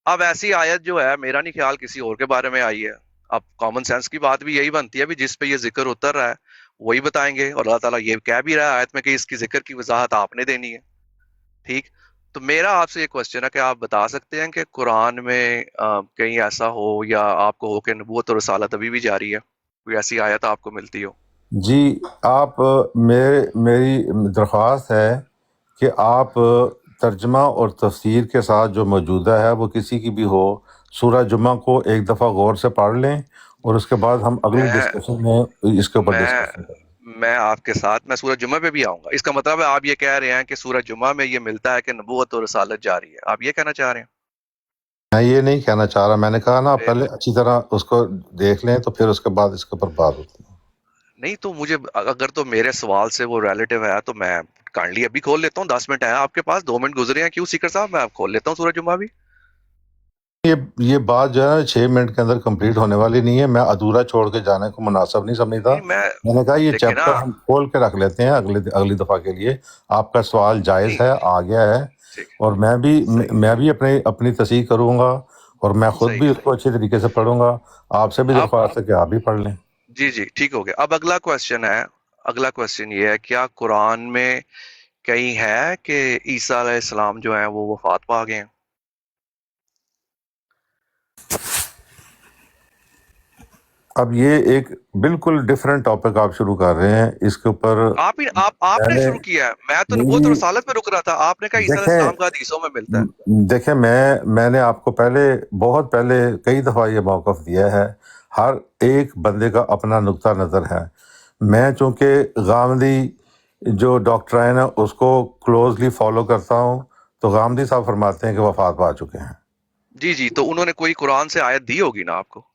اب ایسی آیت جو ہے، میرا نہیں خیال کسی اور کے بارے میں آئی ہے۔ اب کامن سینس کی بات بھی یہی بنتی ہے بھی، جس پہ یہ ذکر اتر رہا ہے وہی بتائیں گے، اور اللہ تعالیٰ یہ کہہ بھی رہا ہے آیت میں کہ اس کی ذکر کی وضاحت آپ نے دینی ہے۔ ٹھیک، تو میرا آپ سے یہ کوشچن ہے کہ آپ بتا سکتے ہیں کہ قرآن میں کہیں ایسا ہو یا آپ کو ہو کہ نبوت اور رسالت ابھی بھی جاری ہے، کوئی ایسی آیت آپ کو ملتی ہو؟ جی، آپ میری درخواست ہے کہ آپ ترجمہ اور تفسیر کے ساتھ جو موجودہ ہے وہ کسی کی بھی ہو، سورہ جمعہ کو ایک دفعہ غور سے پڑھ لیں اور اس کے بعد ہم اگلی میں ڈسکشن میں اس کے اوپر میں ڈسکشن کریں۔ میں آپ کے ساتھ، میں سورہ جمعہ پہ بھی آؤں گا۔ اس کا مطلب ہے آپ یہ کہہ رہے ہیں کہ سورہ جمعہ میں یہ ملتا ہے کہ نبوت اور رسالت جاری ہے، آپ یہ کہنا چاہ رہے ہیں؟ میں یہ نہیں کہنا چاہ رہا، میں نے کہا نا آپ پھر پہلے اچھی طرح اس کو دیکھ لیں تو پھر اس کے بعد اس کے اوپر بات ہوتی ہے۔ نہیں، تو مجھے اگر تو میرے سوال سے وہ ریلیٹیو ہے تو میں کائنڈلی ابھی کھول لیتا ہوں، 10 منٹ ہے آپ کے پاس، 2 منٹ گزرے ہیں کیوں سیکر صاحب، میں کھول لیتا ہوں سورہ جمعہ بھی۔ یہ بات جو ہے نا 6 منٹ کے اندر کمپلیٹ ہونے والی نہیں ہے، میں ادھورا چھوڑ کے جانے کو مناسب نہیں سمجھتا۔ نہیں، میں نے کہا یہ دیکھیں نا، چیپٹر ہم کھول کے رکھ لیتے ہیں اگلی دفعہ کے لیے۔ آپ کا سوال جائز نہیں، ہے، آ گیا ہے، ٹھیک، اور میں بھی اپنی تصحیح کروں گا اور میں خود صحیح۔ بھی اس کو اچھے طریقے سے پڑھوں گا۔ آپ سے بھی اب درخواست ہے کہ آپ بھی پڑھ لیں۔ جی ٹھیک ہو گیا۔ اب اگلا کوشچن یہ ہے، کیا قرآن میں کہیں ہے کہ عیسیٰ علیہ السلام جو ہیں وہ وفات پا گئے ہیں؟ اب یہ ایک بالکل ڈیفرنٹ ٹاپک آپ شروع کر رہے ہیں، اس کے اوپر آپ نے میں نے شروع کیا ہے، میں تو نبوت اور نہیں، رسالت پہ رک رہا تھا، آپ نے کہا عیسیٰ علیہ السلام کا حدیثوں میں ملتا ہے۔ دیکھیں میں نے آپ کو بہت پہلے کئی دفعہ یہ موقف دیا ہے، ہر ایک بندے کا اپنا نقطہ نظر ہے۔ میں چونکہ غامدی جو ڈاکٹرائن ہے اس کو کلوزلی فالو کرتا ہوں، تو غامدی صاحب فرماتے ہیں کہ وفات پا چکے ہیں۔ جی تو انہوں نے کوئی قرآن سے آیت دی ہوگی نا آپ کو؟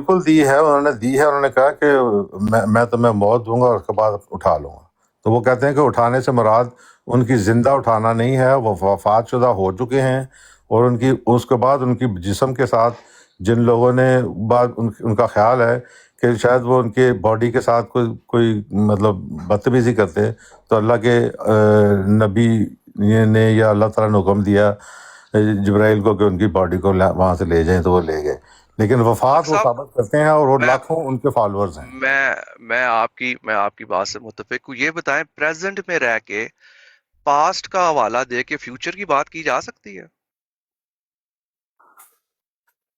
بالکل دی ہے، انہوں نے کہا کہ میں تمہیں موت دوں گا اور اس کے بعد اٹھا لوں گا. تو وہ کہتے ہیں کہ اٹھانے سے مراد ان کی زندہ اٹھانا نہیں ہے، وہ وفات شدہ ہو چکے ہیں، اور اس کے بعد ان کی جسم کے ساتھ جن لوگوں نے ان کا خیال ہے کہ شاید وہ ان کے باڈی کے ساتھ کوئی مطلب بدتمیزی کرتے، تو اللہ کے نبی نے یا اللہ تعالیٰ نے حکم دیا جبرائیل کو کہ ان کی باڈی کو وہاں سے لے جائیں، تو وہ لے گئے. لیکن وفات وہ ثابت کرتے ہیں، اور وہ لاکھوں ان کے فالورز ہیں. میں آپ کی بات سے متفق ہوں. یہ بتائیں پریزنٹ میں رہ کے پاسٹ کا حوالہ دے کے فیوچر کی بات کی جا سکتی ہے؟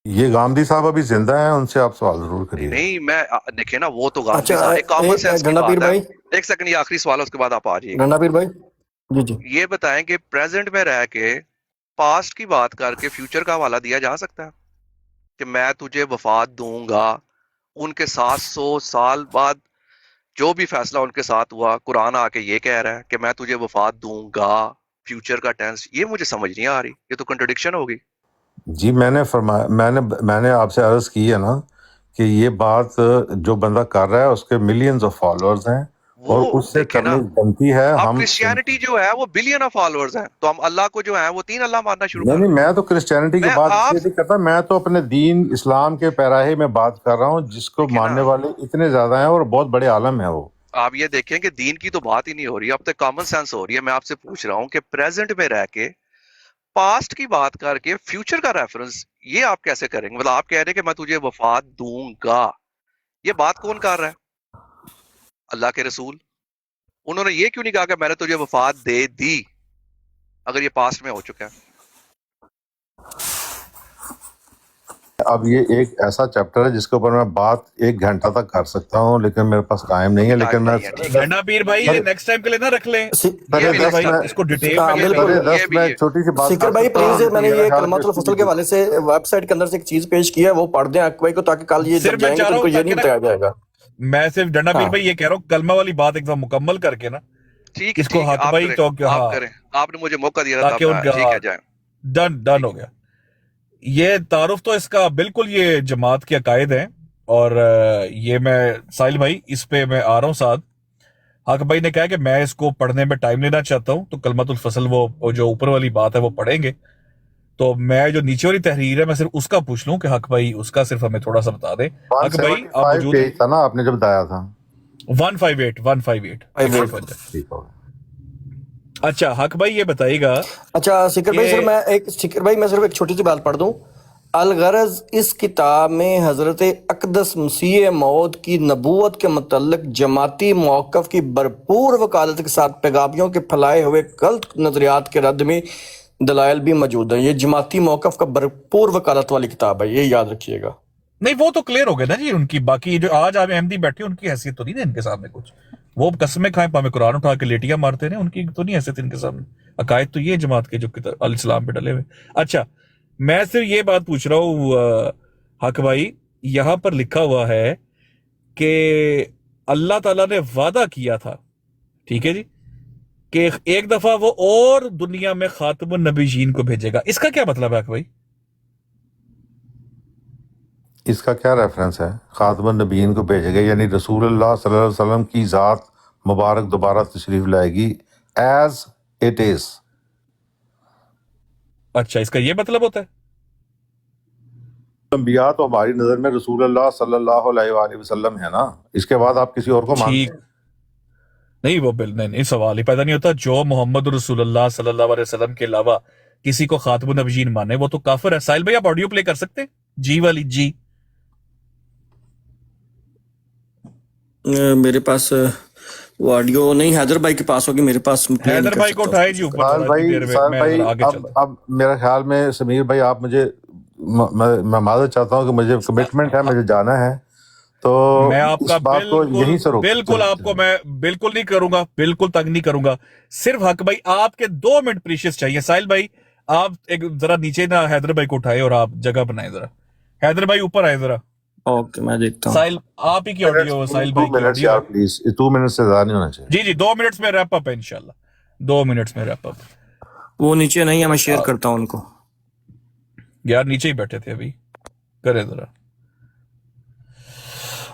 یہ گامدی صاحب ابھی زندہ ہیں، ان سے آپ سوال ضرور کریے. نہیں میں دیکھیں نا، وہ تو گامدی اچھا صاحب ایک کامن سینس کی گنڈا بات پیر ہے. بھائی، ایک سیکنڈ، یہ آخری سوال ہے، اس کے بعد آپ آ جائیے. گنڈا پیر بھائی، جی جی. یہ بتائیں کہ پریزنٹ میں رہ کے پاسٹ کی بات کر کے فیوچر کا حوالہ دیا جا سکتا ہے کہ میں تجھے وفات دوں گا، ان کے 700 سال بعد جو بھی فیصلہ ان کے ساتھ ہوا، قرآن آ کے یہ کہہ رہا ہے کہ میں تجھے وفات دوں گا، فیوچر کا ٹینس. یہ مجھے سمجھ نہیں آ رہی، یہ تو کنٹرڈکشن ہوگی. جی میں نے فرمایا، میں نے آپ سے عرض کی ہے نا کہ یہ بات جو بندہ کر رہا ہے اس کے ملینز آف فالوورز ہیں، اور وہ اس سے دیکھیں نا، کرنی بنتی ہے. اب ہم کرسچینٹی جو ہے وہ بلین آف فالوورز ہیں، تو ہم اللہ کو جو ہیں وہ 3 اللہ ماننا شروع کر نہیں، دیں. میں تو کرسچینٹی کی میں بات آپ اس لیے نہیں کرتا، میں تو اپنے دین اسلام کے پیراہے میں بات کر رہا ہوں، جس کو دیکھیں نا، ماننے والے اتنے زیادہ ہیں اور بہت بڑے عالم ہیں وہ. آپ یہ دیکھیں کہ دین کی تو بات ہی نہیں ہو رہی، اب تک کامن سینس ہو رہی ہے. میں آپ سے پوچھ رہا ہوں کہ پریزنٹ میں رہ کے پاسٹ کی بات کر کے فیوچر کا ریفرنس یہ آپ کیسے کریں گے؟ مطلب آپ کہہ رہے ہیں کہ میں تجھے وفات دوں گا، یہ بات کون کر رہا ہے؟ اللہ کے رسول. انہوں نے یہ کیوں نہیں کہا کہ میں نے تجھے وفات دے دی اگر یہ پاسٹ میں ہو چکا ہے؟ اب یہ ایک ایسا چیپٹر ہے جس کے اوپر میں بات 1 گھنٹہ تک کر سکتا ہوں، لیکن میرے پاس ٹائم نہیں ہے. لیکن میں گنڈا پیر بھائی یہ نیکسٹ ٹائم کے لیے نہ رکھ لیں، یہ بھی بھائی اس کو ڈیٹیل میں بالکل. یہ بھی میں یہ چھوٹی سی بات سکر بھائی پلیز، میں نے یہ کلمات الفصل کے حوالے سے ویب سائٹ کے اندر سے ایک چیز پیش کی ہے، وہ پڑھ دیں حق بھائی کو، تاکہ کل یہ جب صرف میں جائیں گے چاہ تو رہا ان کو ہوں یہ نہیں تاکہ بتایا جائے گا. میں صرف ڈنڈا پیر بھائی یہ کہہ رہا ہوں کلمہ والی بات ایک دم مکمل کر کے نا ٹھیک ہے، اس کو ٹھیک ہے، حق آپ بھائی کریں، تو آپ ہاں کریں. آپ نے مجھے موقع دیا تھا، تاکہ ان کا ٹھیک ہے، جائیں. ڈن ہو گیا. یہ تعارف تو اس کا بالکل یہ جماعت کے عقائد ہیں، اور یہ میں ساحل بھائی اس پہ میں آ رہا ہوں ساتھ. حق بھائی نے کہا کہ میں اس کو پڑھنے میں ٹائم لینا چاہتا ہوں، تو کلمت الفصل وہ جو اوپر والی بات ہے وہ پڑھیں گے. تو میں جو نیچے والی تحریر ہے میں صرف اس کا پوچھ لوں کہ حق بھائی اس کا صرف ہمیں تھوڑا سا بتا دیں. حق بھائی آپ 175 موجود ہیں؟ پیج تھا نا آپ نے جب بتایا تھا. 158 ٹھیک ہوگا. اچھا حق بھائی یہ بتائیے گا اچھا سکر بھائی، کہ سکر بھائی میں صرف ایک چھوٹی سی بات پڑھ دوں. الغرض اس کتاب میں حضرت اقدس مسیح موعود کی نبوت کے متعلق جماعتی موقف کی بھرپور وکالت کے ساتھ پیغامیوں کے پھیلائے ہوئے غلط نظریات کے رد میں دلائل بھی موجود ہیں. یہ جماعتی موقف کا بھرپور وکالت والی کتاب ہے، یہ یاد رکھیے گا. نہیں وہ تو کلیئر ہو گیا نا جی. ان کی باقی جو آج آپ احمدی بیٹھے ان کی حیثیت تو نہیں ہے ان کے سامنے کچھ. وہ قسمیں کھائیں پامے قرآن اٹھا کے لیٹیاں مارتے ہیں، ان کی تو نہیں حیثیت ان کے سامنے. عقائد تو یہ جماعت کے جو الاسلام پہ ڈلے ہوئے. اچھا میں صرف یہ بات پوچھ رہا ہوں حق بھائی، یہاں پر لکھا ہوا ہے کہ اللہ تعالیٰ نے وعدہ کیا تھا، ٹھیک ہے جی، کہ ایک دفعہ وہ اور دنیا میں خاتم النبیین کو بھیجے گا. اس کا کیا مطلب ہے حق بھائی؟ اس کا کیا ریفرنس ہے؟ خاتم النبیین کو بھیجے گا یعنی رسول اللہ صلی اللہ علیہ وسلم کی ذات مبارک دوبارہ تشریف لائے گی ایز اٹ از. اچھا اس کا یہ مطلب ہوتا ہے؟ انبیاء تو ہماری نظر میں رسول اللہ صلی اللہ علیہ وآلہ وسلم ہے نا، اس کے بعد آپ کسی اور کو مانتے ٹھیک، ہیں؟ نہیں وہ نہیں سوال ہی پیدا نہیں ہوتا. جو محمد رسول اللہ صلی اللہ علیہ وسلم کے علاوہ کسی کو خاتم النبیین مانے وہ تو کافر ہے. ساحل بھائی آپ آڈیو پلے کر سکتے ہیں؟ جی والی جی. میرے پاس وہ آڈیو نہیں، حیدر بھائی کے پاس ہوگی، میرے پاس play نہیں حیدر کر بھائی کو سکتا اٹھائے ہوں. جی اوپر تھوڑا اتنی دیر میں بھائی آگے چلتا ہوں. اب میرے خیال میں سمیر بھائی آپ مجھے میں معذرت چاہتا ہوں کہ مجھے کمٹمنٹ ہے، مجھے جانا ہے، تو میں آپ کا اس بات کو یہیں سے بالکل آپ کو میں بالکل نہیں کروں گا، بالکل تنگ نہیں کروں گا. صرف حق بھائی آپ کے 2 منٹ پریشیس چاہیے. ساحل بھائی آپ ایک ذرا نیچے نا حیدر بھائی کو اٹھائے اور آپ جگہ بنائیں ذرا. حیدر بھائی اوپر آئے ذرا. اوکے میں دیکھتا ہوں. ساحل آپ ہی کی آڈیو، ساحل بھائی کی 2 منٹ آڈیو ہے. پلیز، 2 منٹ سے زیادہ نہیں ہونا چاہیے. جی 2 منٹس میں ریپ اپ ہے انشاءاللہ. 2 منٹس میں ریپ اپ. وہ نیچے نہیں ہے، میں شیئر کرتا ہوں ان کو. یار نیچے ہی بیٹھے تھے ابھی، کرے ذرا.